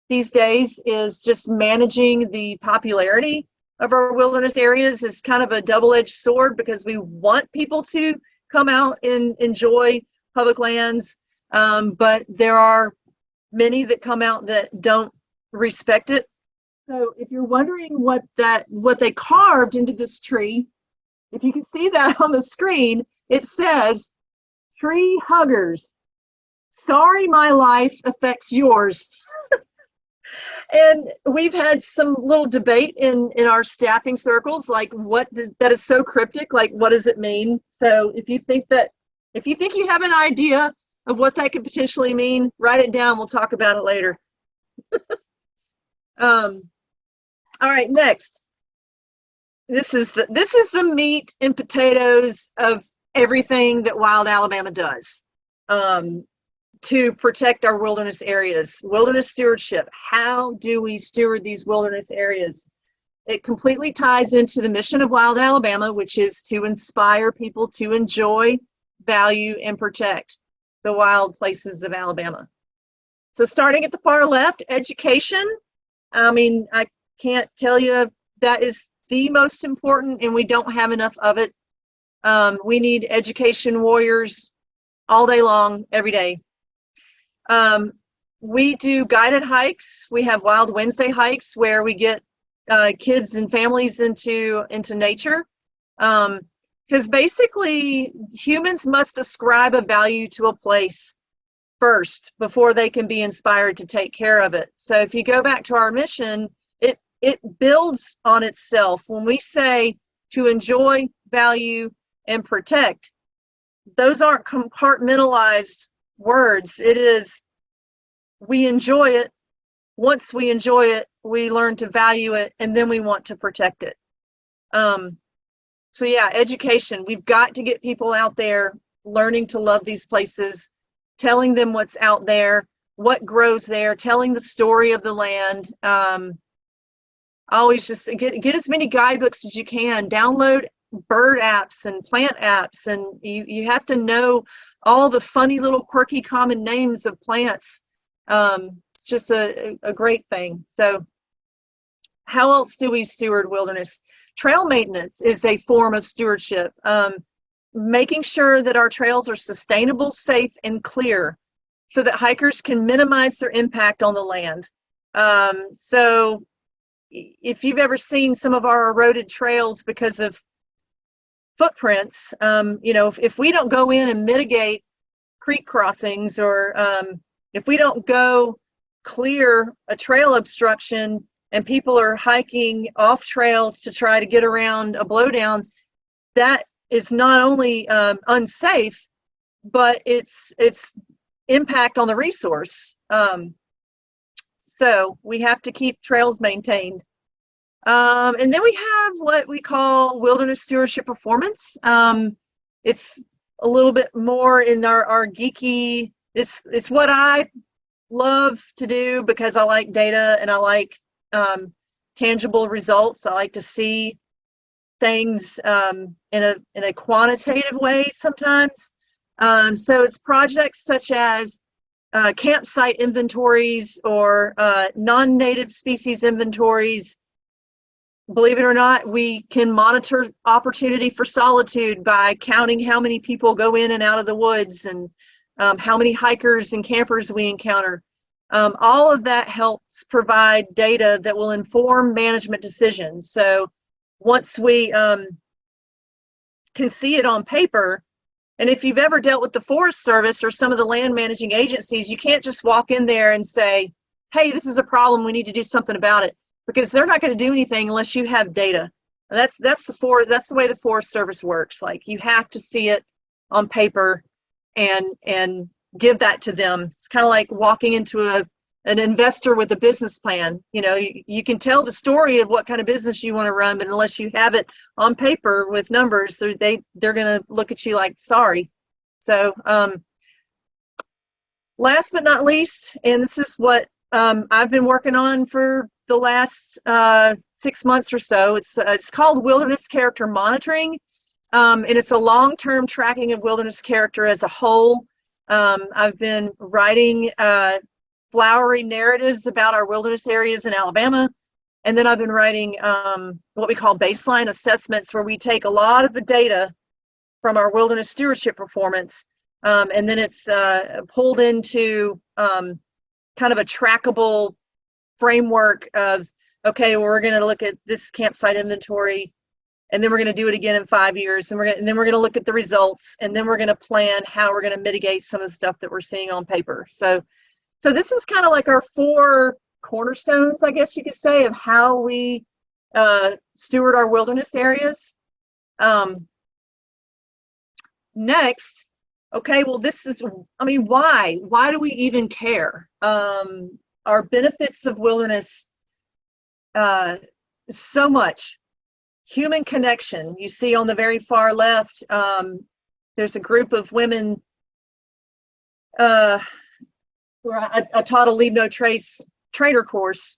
these days, is just managing the popularity of our wilderness areas. Is kind of a double-edged sword, because we want people to come out and enjoy public lands, but there are many that come out that don't respect it. So if you're wondering what they carved into this tree, if you can see that on the screen, it says, "Tree huggers, sorry my life affects yours." And we've had some little debate in our staffing circles, like that is so cryptic, like what does it mean? So if you think you have an idea of what that could potentially mean, write it down. We'll talk about it later. All right, next. This is the meat and potatoes of everything that Wild Alabama does to protect our wilderness areas. Wilderness stewardship. How do we steward these wilderness areas? It completely ties into the mission of Wild Alabama, which is to inspire people to enjoy, value, and protect the wild places of Alabama. So starting at the far left, education. I mean, I can't tell you that is the most important, and we don't have enough of it. We need education warriors all day long, every day. We do guided hikes. We have Wild Wednesday hikes where we get kids and families into nature. Because basically humans must ascribe a value to a place first before they can be inspired to take care of it. So if you go back to our mission, it builds on itself. When we say to enjoy, value, and protect, those aren't compartmentalized words. It is, we enjoy it. Once we enjoy it, we learn to value it, and then we want to protect it. So yeah, education. We've got to get people out there learning to love these places, telling them what's out there, what grows there, telling the story of the land. Always just get as many guidebooks as you can. Download bird apps and plant apps, and you have to know all the funny little quirky common names of plants. It's just a great thing. So how else do we steward wilderness? Trail maintenance is a form of stewardship. Making sure that our trails are sustainable, safe, and clear so that hikers can minimize their impact on the land. So if you've ever seen some of our eroded trails because of footprints, if we don't go in and mitigate creek crossings, or if we don't go clear a trail obstruction and people are hiking off trail to try to get around a blowdown, that is not only unsafe, but it's impact on the resource. So we have to keep trails maintained. And then we have what we call wilderness stewardship performance. It's a little bit more in our geeky, it's what I love to do because I like data and I like tangible results. I like to see things in a quantitative way sometimes. So it's projects such as campsite inventories or non-native species inventories. Believe it or not, we can monitor opportunity for solitude by counting how many people go in and out of the woods, and how many hikers and campers we encounter. All of that helps provide data that will inform management decisions. So once we can see it on paper, and if you've ever dealt with the Forest Service or some of the land managing agencies, you can't just walk in there and say, hey, this is a problem, we need to do something about it, because they're not going to do anything unless you have data. And that's the way the Forest Service works. Like, you have to see it on paper and give that to them. It's kind of like walking into an investor with a business plan. You can tell the story of what kind of business you want to run, but unless you have it on paper with numbers, they're going to look at you like, sorry. So last but not least, and this is what I've been working on for the last 6 months or so. It's called wilderness character monitoring, and it's a long-term tracking of wilderness character as a whole. I've been writing flowery narratives about our wilderness areas in Alabama, and then I've been writing what we call baseline assessments, where we take a lot of the data from our wilderness stewardship performance, and then it's pulled into kind of a trackable framework of, okay, well, we're going to look at this campsite inventory, and then we're going to do it again in 5 years, and then we're going to look at the results, and then we're going to plan how we're going to mitigate some of the stuff that we're seeing on paper. So this is kind of like our 4 cornerstones, I guess you could say, of how we steward our wilderness areas. Next, okay, well, why? Why do we even care? Our benefits of wilderness, so much. Human connection. You see on the very far left, there's a group of women where I taught a Leave No Trace trainer course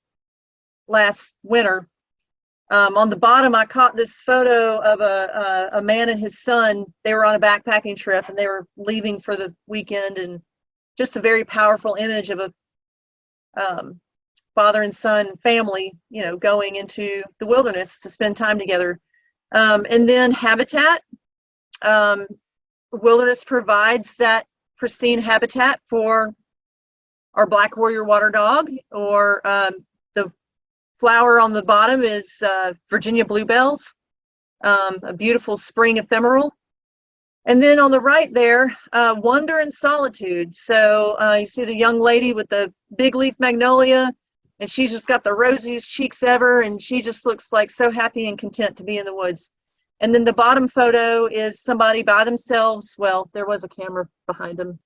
last winter. On the bottom, I caught this photo of a man and his son. They were on a backpacking trip and they were leaving for the weekend, and just a very powerful image of a father and son family, going into the wilderness to spend time together. And then habitat. Wilderness provides that pristine habitat for our black warrior water dog, or the flower on the bottom is Virginia bluebells, a beautiful spring ephemeral. And then on the right there, wonder and solitude. So you see the young lady with the big leaf magnolia, and she's just got the rosiest cheeks ever, and she just looks like so happy and content to be in the woods. And then the bottom photo is somebody by themselves. Well, there was a camera behind them.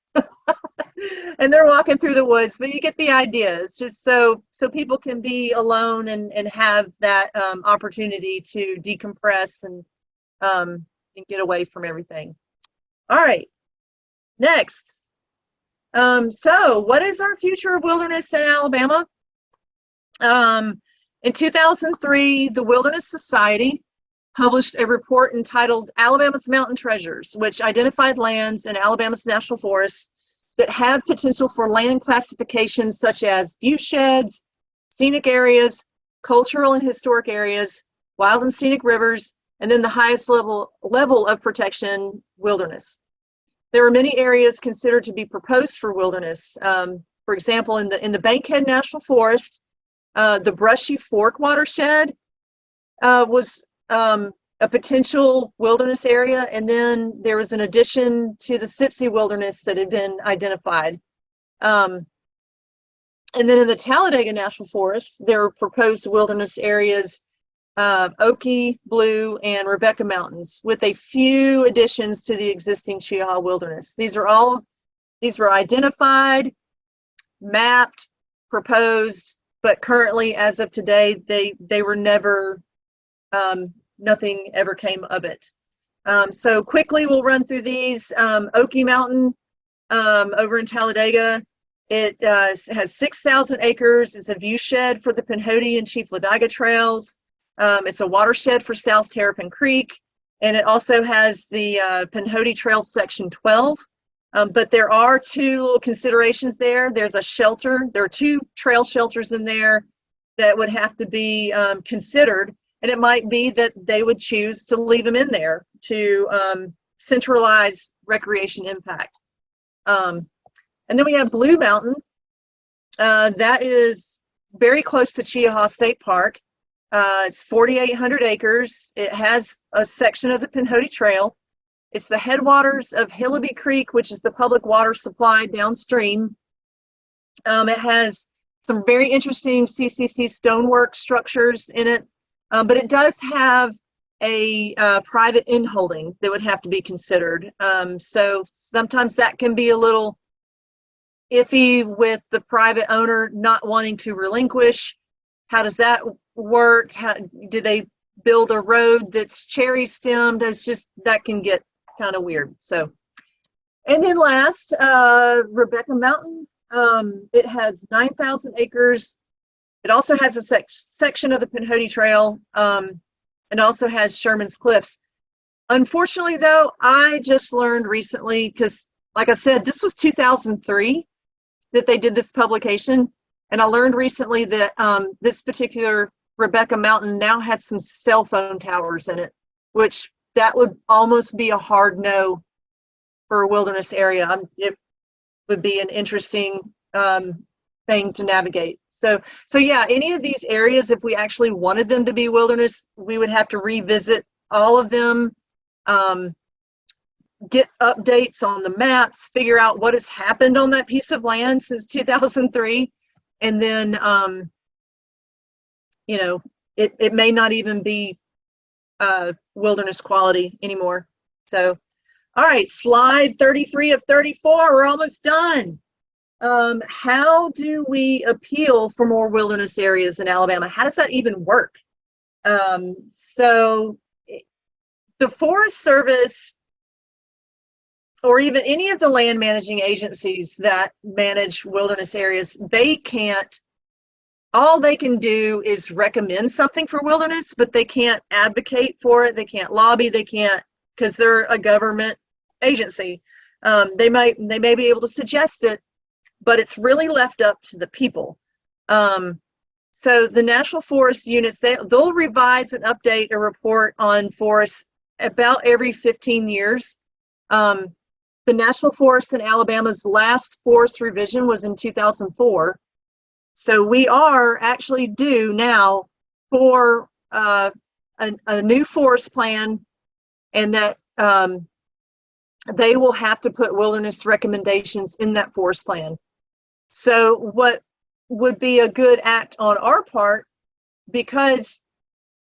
and they're walking through the woods, but you get the idea. It's just so people can be alone and have that opportunity to decompress and get away from everything. All right, next. So what is our future of wilderness in Alabama? In 2003, the Wilderness Society published a report entitled Alabama's Mountain Treasures, which identified lands in Alabama's national forests that have potential for land classifications such as viewsheds, scenic areas, cultural and historic areas, wild and scenic rivers, and then the highest level of protection, wilderness. There are many areas considered to be proposed for wilderness. For example, in the Bankhead National Forest, the Brushy Fork watershed was a potential wilderness area, and then there was an addition to the Sipsey Wilderness that had been identified. And then in the Talladega National Forest, there are proposed wilderness areas, Okie, Blue, and Rebecca Mountains, with a few additions to the existing Chihuahua Wilderness. These were identified, mapped, proposed, but currently, as of today, they were never, nothing ever came of it. So quickly, we'll run through these. Okie Mountain over in Talladega, it has 6,000 acres. It's a viewshed for the Pinhoti and Chief Ladiga trails. It's a watershed for South Terrapin Creek, and it also has the Pinhoti Trail Section 12. But there are two little considerations there. There's a shelter. There are two trail shelters in there that would have to be considered, and it might be that they would choose to leave them in there to centralize recreation impact. And then we have Blue Mountain. That is very close to Chihuahua State Park. It's 4,800 acres. It has a section of the Pinhoti Trail. It's the headwaters of Hillaby Creek, which is the public water supply downstream. It has some very interesting CCC stonework structures in it, but it does have a private inholding that would have to be considered. So sometimes that can be a little iffy with the private owner not wanting to relinquish. How does that work? How do they build a road that's cherry stemmed? It's just, that can get kind of weird. So, and then last, Rebecca Mountain. It has 9,000 acres. It also has a section of the Pinhoti Trail, and also has Sherman's Cliffs. Unfortunately, though, I just learned recently, because like I said, this was 2003 that they did this publication, and I learned recently that this particular Rebecca Mountain now has some cell phone towers in it, which that would almost be a hard no for a wilderness area. It would be an interesting thing to navigate. So yeah, any of these areas, if we actually wanted them to be wilderness, we would have to revisit all of them, get updates on the maps, figure out what has happened on that piece of land since 2003, and then it may not even be wilderness quality anymore. So, all right, slide 33 of 34, we're almost done. How do we appeal for more wilderness areas in Alabama? How does that even work? So the Forest Service, or even any of the land managing agencies that manage wilderness areas, all they can do is recommend something for wilderness, but they can't advocate for it. They can't lobby. They can't, because they're a government agency. They may be able to suggest it, but it's really left up to the people. So the National Forest units, they'll revise and update a report on forests about every 15 years. The National Forest in Alabama's last forest revision was in 2004. So we are actually due now for a new forest plan, and that they will have to put wilderness recommendations in that forest plan. So what would be a good act on our part, because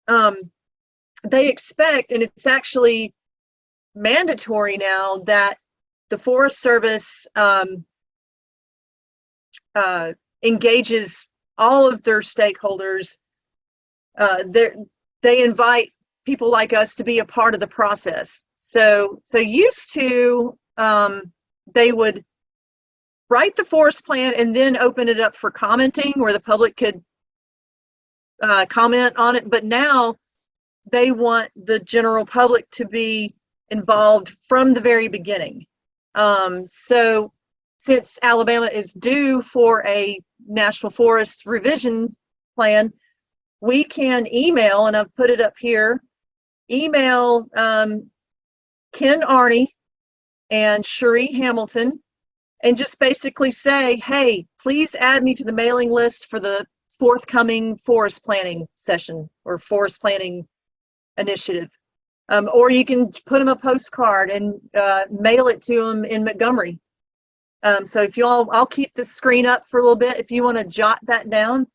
they expect, and it's actually mandatory now, that the Forest Service engages all of their stakeholders. They invite people like us to be a part of the process. So used to, they would write the forest plan and then open it up for commenting where the public could comment on it. But now they want the general public to be involved from the very beginning. So since Alabama is due for a National Forest revision plan, we can email, and I've put it up here, email Ken Arney and Cherie Hamilton, and just basically say, hey, please add me to the mailing list for the forthcoming forest planning session or forest planning initiative. Or you can put them a postcard and mail it to them in Montgomery. So if you all, I'll keep the screen up for a little bit if you want to jot that down.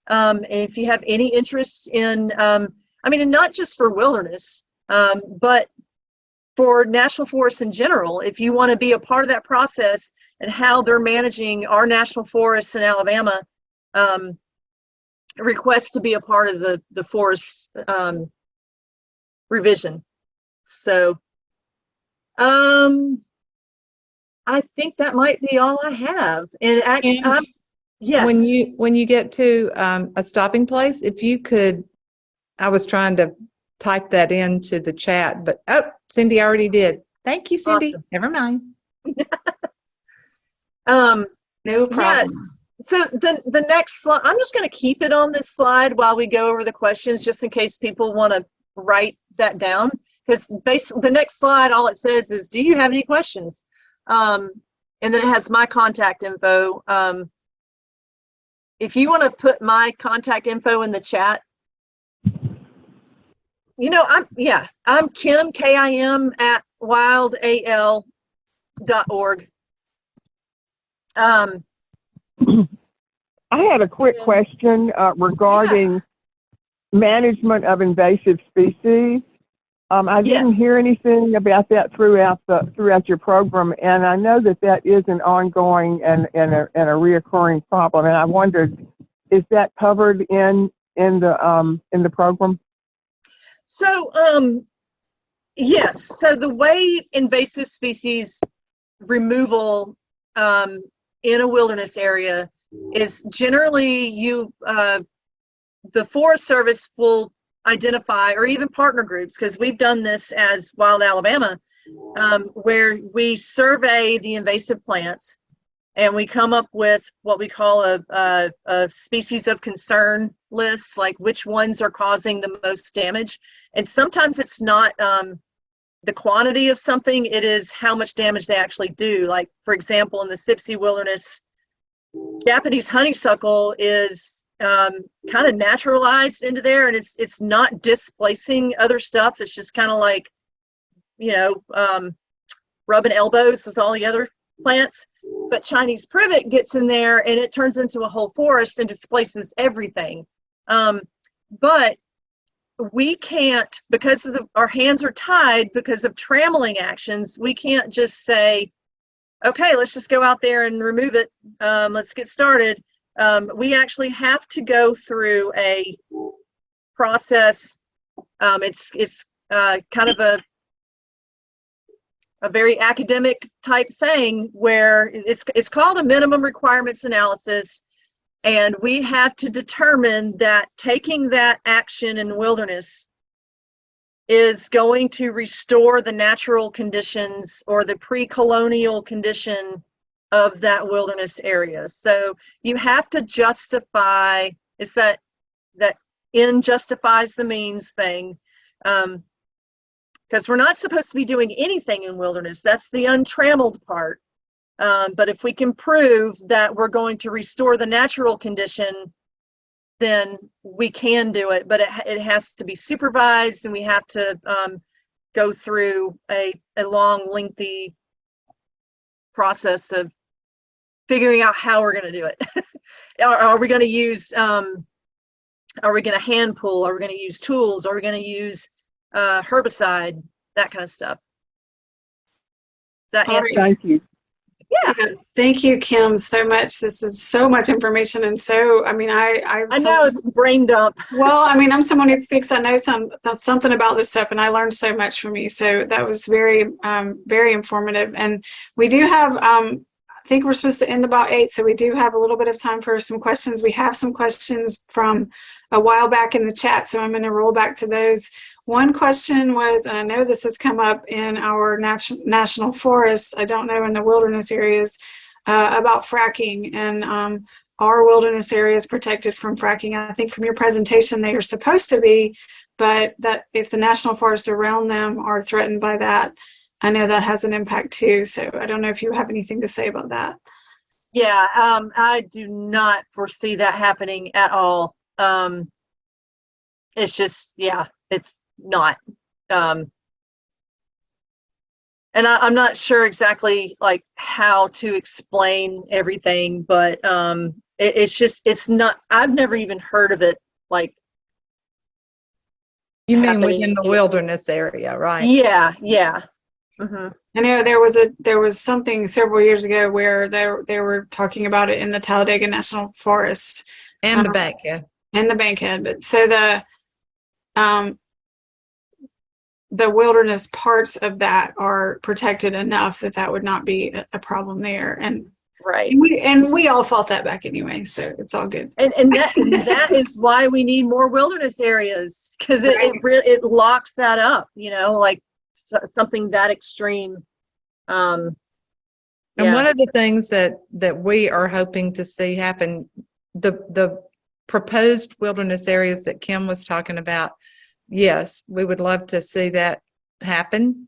And if you have any interest in, I mean, and not just for wilderness, but for national forests in general, if you want to be a part of that process and how they're managing our national forests in Alabama, request to be a part of the forest revision. So I think that might be all I have. And yes. When you get to a stopping place, if you could, I was trying to type that into the chat, but Cindy already did. Thank you, Cindy. Awesome. Never mind. No problem. Yeah. So the next slide, I'm just going to keep it on this slide while we go over the questions, just in case people want to write that down. Because basically, the next slide, all it says is, "Do you have any questions?" And then it has my contact info. If you want to put my contact info in the chat, you know, I'm Kim, Kim at wildal.org. I had a quick question regarding management of invasive species. I didn't hear anything about that throughout your program, and I know that is an ongoing and a reoccurring problem. And I wondered, is that covered in the program? So yes. So the way invasive species removal in a wilderness area is generally the Forest Service will identify, or even partner groups, because we've done this as Wild Alabama, where we survey the invasive plants and we come up with what we call a species of concern list, like which ones are causing the most damage. And sometimes it's not the quantity of something, it is how much damage they actually do. Like, for example, in the Sipsey Wilderness, Japanese honeysuckle is kind of naturalized into there, and it's not displacing other stuff. It's just kind of like, you know, rubbing elbows with all the other plants. But Chinese privet gets in there and it turns into a whole forest and displaces everything. But we can't, because our hands are tied because of trammeling actions, we can't just say, okay, let's just go out there and remove it. Let's get started. We actually have to go through a process. It's kind of a very academic type thing where it's called a minimum requirements analysis, and we have to determine that taking that action in wilderness is going to restore the natural conditions or the pre-colonial condition of that wilderness area. So you have to justify, it's that end justifies the means thing, because we're not supposed to be doing anything in wilderness. That's the untrammeled part. But if we can prove that we're going to restore the natural condition, then we can do it. But it has to be supervised, and we have to go through a long, lengthy process of figuring out how we're going to do it. Are we going to use, are we going to hand pull? Are we going to use tools? Are we going to use herbicide? That kind of stuff. Does that answer? Thank you. Yeah, thank you, Kim, so much. This is so much information, and so I mean, I know it's a brain dump. Well, I mean, I'm someone who thinks I know something about this stuff, and I learned so much from you. So that was very, very informative. And we do have, I think we're supposed to end about 8, so we do have a little bit of time for some questions. We have some questions from a while back in the chat, so I'm going to roll back to those. One question was, and I know this has come up in our national forests, I don't know in the wilderness areas, about fracking and are wilderness areas protected from fracking? I think from your presentation they are supposed to be, but that if the national forests around them are threatened by that, I know that has an impact too. So I don't know if you have anything to say about that. Yeah, I do not foresee that happening at all. It's just, yeah, it's not. And I'm not sure exactly like how to explain everything, but it's just, it's not, I've never even heard of it like. You mean happening within the here. wilderness area, right? Yeah, yeah. Mm-hmm. I know there was something several years ago where they were talking about it in the Talladega National Forest And the bankhead. and the Bankhead. But so the wilderness parts of that are protected enough that that would not be a problem there. And Right. we all fought that back anyway, so it's all good. And that is why we need more wilderness areas, because it locks that up, you know, like something that extreme. And Yeah. one of the things that we are hoping to see happen, the proposed wilderness areas that Kim was talking about, yes, we would love to see that happen.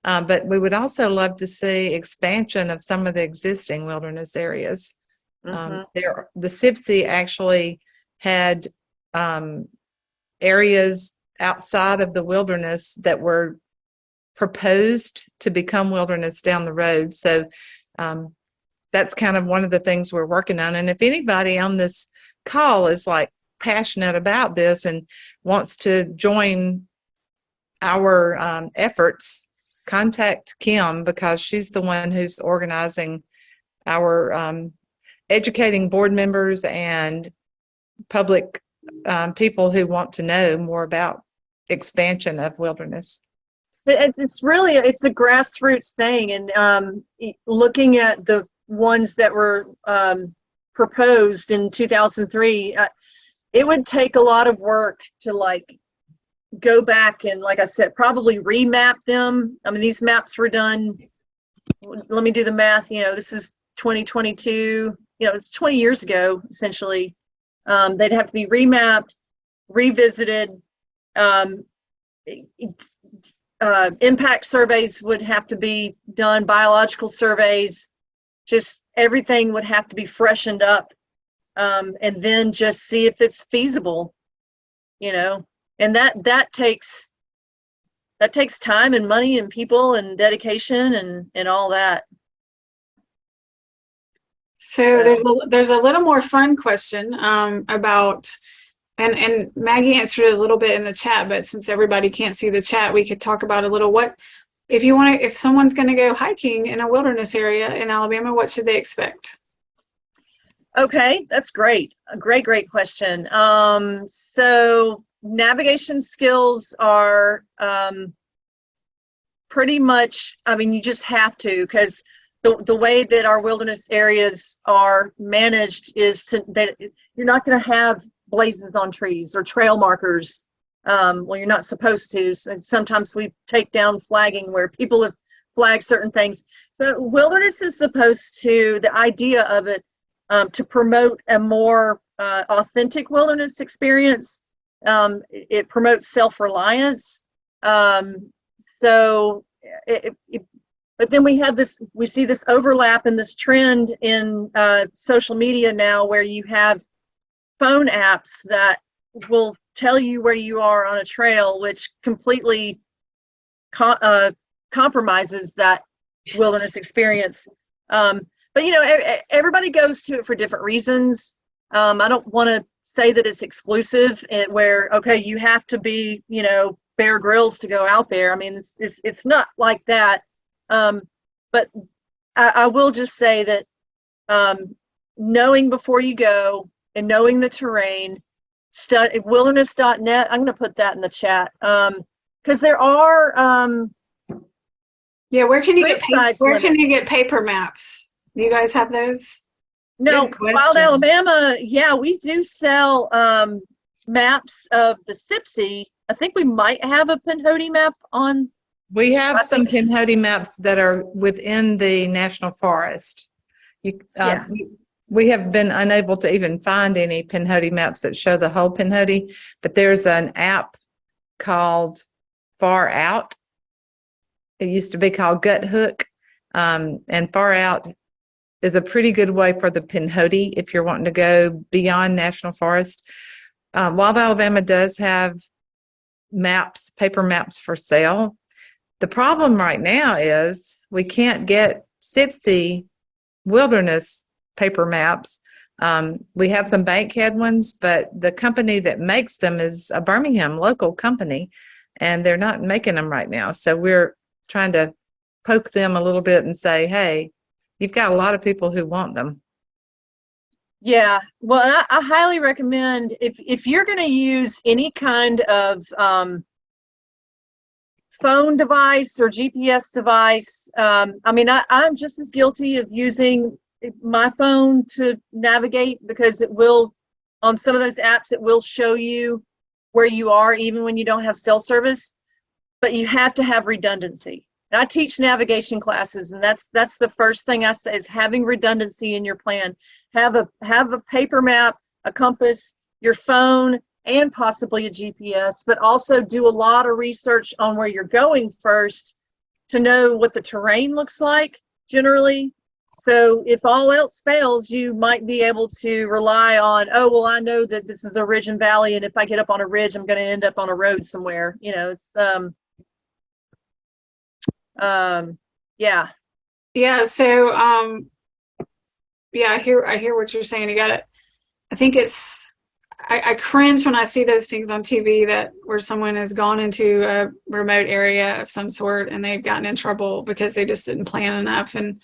But we would also love to see expansion of some of the existing wilderness areas. Mhm. The SIPC actually had areas outside of the wilderness that were proposed to become wilderness down the road. So that's kind of one of the things we're working on. And if anybody on this call is like passionate about this and wants to join our efforts, contact Kim, because she's the one who's organizing our educating board members and public people who want to know more about expansion of wilderness. It's really, it's a grassroots thing. And looking at the ones that were proposed in 2003, it would take a lot of work to like go back and, like I said, probably remap them. I mean, these maps were done, let me do the math, you know, this is 2022, you know, it's 20 years ago, essentially. They'd have to be remapped, revisited. Impact surveys would have to be done, biological surveys, just everything would have to be freshened up, and then just see if it's feasible, you know. And that takes time and money and people and dedication and all that. So there's a little more fun question about, and Maggie answered it a little bit in the chat, but since everybody can't see the chat, we could talk about a little. What if someone's going to go hiking in a wilderness area in Alabama, what should they expect? Okay, that's great. A great question. So navigation skills are pretty much, I mean, you just have to, because the way that our wilderness areas are managed is that you're not going to have blazes on trees or trail markers. Well, you're not supposed to. So sometimes we take down flagging where people have flagged certain things. So wilderness is supposed to, the idea of it, to promote a more authentic wilderness experience. It promotes self-reliance. But then we see this overlap and this trend in social media now, where you have phone apps that will tell you where you are on a trail, which completely compromises that wilderness experience. But you know, everybody goes to it for different reasons. I don't want to say that it's exclusive, where okay, you have to be, you know, Bear Grylls to go out there. I mean, it's not like that. But I will just say that knowing before you go and knowing the terrain, wilderness.net, I'm going to put that in the chat. Because there are Yeah, where can you get Creek size where can you limits. get paper maps? Do you guys have those? No, Good question. Wild Alabama, yeah, we do sell maps of the SIPSI. I think we might have a Pinhoti map on. We have I some think- Pinhoti maps that are within the national forest. Yeah. We have been unable to even find any Pinhoti maps that show the whole Pinhoti, but there's an app called Far Out. It used to be called Gut Hook, and Far Out is a pretty good way for the Pinhoti if you're wanting to go beyond national forest. Wild Alabama does have maps, paper maps for sale. The problem right now is we can't get SIPSI wilderness paper maps. We have some Bankhead ones, but the company that makes them is a Birmingham local company, and they're not making them right now. So we're trying to poke them a little bit and say, hey, you've got a lot of people who want them. Yeah, well, I highly recommend if you're going to use any kind of phone device or GPS device. I mean, I'm just as guilty of using my phone to navigate because it will, on some of those apps, it will show you where you are even when you don't have cell service. But you have to have redundancy. And I teach navigation classes, and that's the first thing I say is having redundancy in your plan. Have a paper map, a compass, your phone, and possibly a GPS, but also do a lot of research on where you're going first to know what the terrain looks like generally. So if all else fails, you might be able to rely on, oh, well, I know that this is a ridge and valley, and if I get up on a ridge, I'm going to end up on a road somewhere. You know, it's yeah. Yeah, so yeah, I hear what you're saying. You got it. I think I cringe when I see those things on TV that where someone has gone into a remote area of some sort and they've gotten in trouble because they just didn't plan enough. And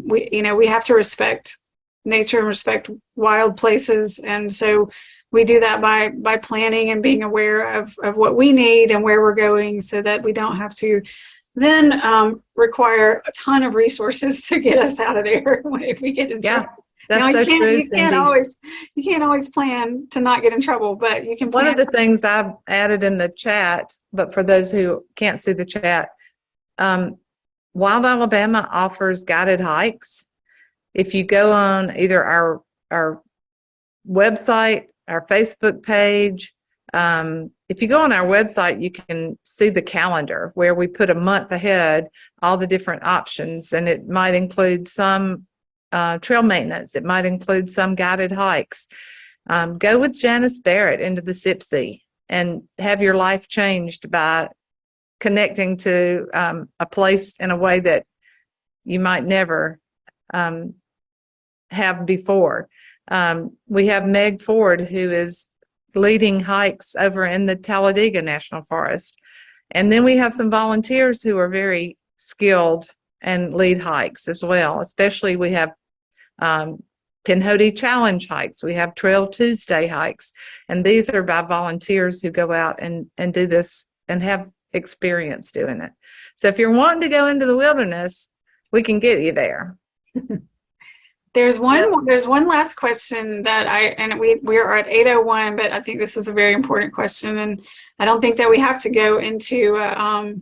we have to respect nature and respect wild places, and so we do that by planning and being aware of what we need and where we're going, so that we don't have to then require a ton of resources to get us out of there if we get in trouble. That's so true, you Cindy. can't always plan to not get in trouble, but you can plan. One of the things I've added in the chat, but for those who can't see the chat, Wild Alabama offers guided hikes. If you go on either our website, our Facebook page, if you go on our website, you can see the calendar where we put a month ahead all the different options, and it might include some trail maintenance. It might include some guided hikes. Go with Janice Barrett into the SIPSI and have your life changed by connecting to a place in a way that you might never have before. We have Meg Ford, who is leading hikes over in the Talladega National Forest. And then we have some volunteers who are very skilled and lead hikes as well. Especially we have Pinhoti Challenge hikes. We have Trail Tuesday hikes. And these are by volunteers who go out and do this and have experience doing it. So if you're wanting to go into the wilderness, we can get you there. There's one last question that we are at 8:01, but I think this is a very important question, and I don't think that we have to go into a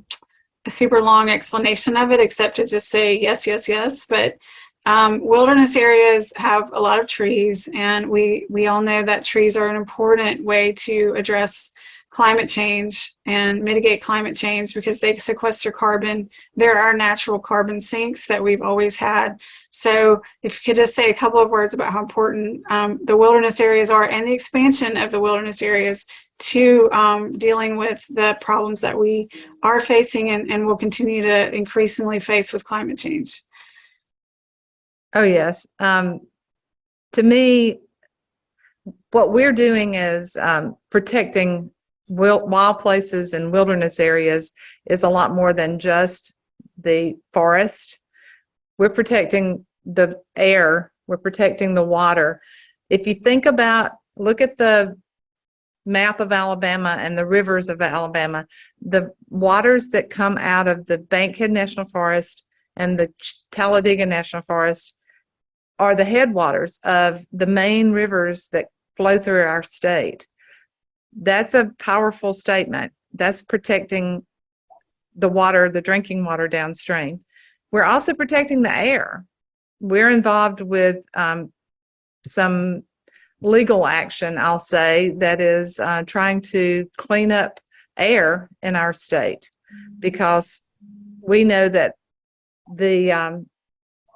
super long explanation of it, except to just say yes, yes, yes. But wilderness areas have a lot of trees, and we all know that trees are an important way to address climate change and mitigate climate change because they sequester carbon. They're our natural carbon sinks that we've always had. So if you could just say a couple of words about how important the wilderness areas are and the expansion of the wilderness areas to dealing with the problems that we are facing and will continue to increasingly face with climate change. Oh, yes. To me, what we're doing is protecting wild places and wilderness areas is a lot more than just the forest. we're protecting the air, we're protecting the water. If you think about, look at the map of Alabama and the rivers of Alabama, the waters that come out of the Bankhead National Forest and the Talladega National Forest are the headwaters of the main rivers that flow through our state. That's a powerful statement. That's protecting the water, the drinking water downstream. We're also protecting the air. We're involved with some legal action, I'll say, that is trying to clean up air in our state, because we know that the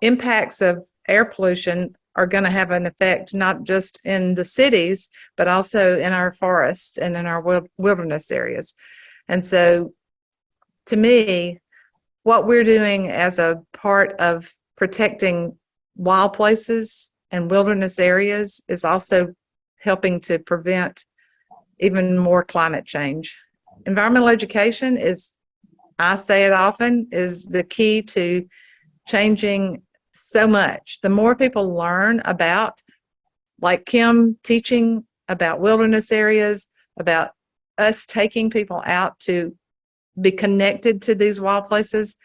impacts of air pollution are going to have an effect not just in the cities, but also in our forests and in our wilderness areas. And so, to me, what we're doing as a part of protecting wild places and wilderness areas is also helping to prevent even more climate change. Environmental education is, I say it often, is the key to changing so much. The more people learn about, like Kim teaching about wilderness areas, about us taking people out to be connected to these wild places,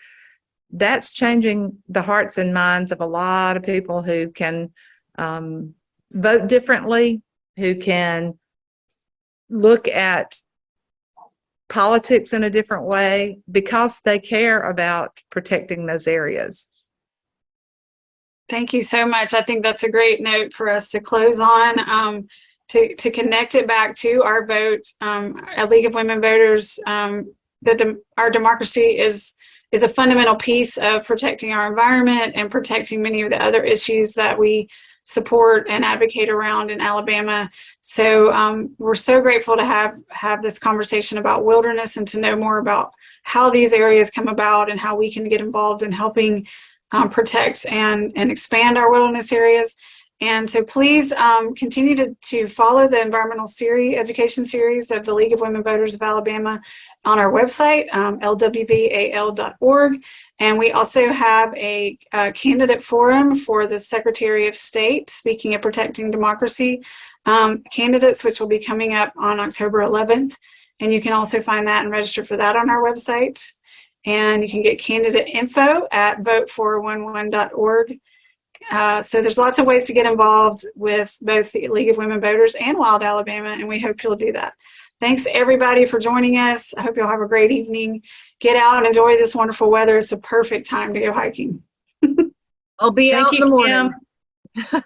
that's changing the hearts and minds of a lot of people who can vote differently, who can look at politics in a different way because they care about protecting those areas. Thank you so much. I think that's a great note for us to close on. To connect it back to our vote at League of Women Voters, our democracy is a fundamental piece of protecting our environment and protecting many of the other issues that we support and advocate around in Alabama. So we're so grateful to have this conversation about wilderness and to know more about how these areas come about and how we can get involved in helping protect and expand our wilderness areas. And so please continue to follow the environmental education series of the League of Women Voters of Alabama on our website, LWVAL.org. And we also have a candidate forum for the Secretary of State, speaking of protecting democracy, candidates, which will be coming up on October 11th. And you can also find that and register for that on our website. And you can get candidate info at vote411.org. So there's lots of ways to get involved with both the League of Women Voters and Wild Alabama, and we hope you'll do that. Thanks everybody for joining us. I hope you'll have a great evening. Get out and enjoy this wonderful weather. It's the perfect time to go hiking. I'll be out in the morning. Kim.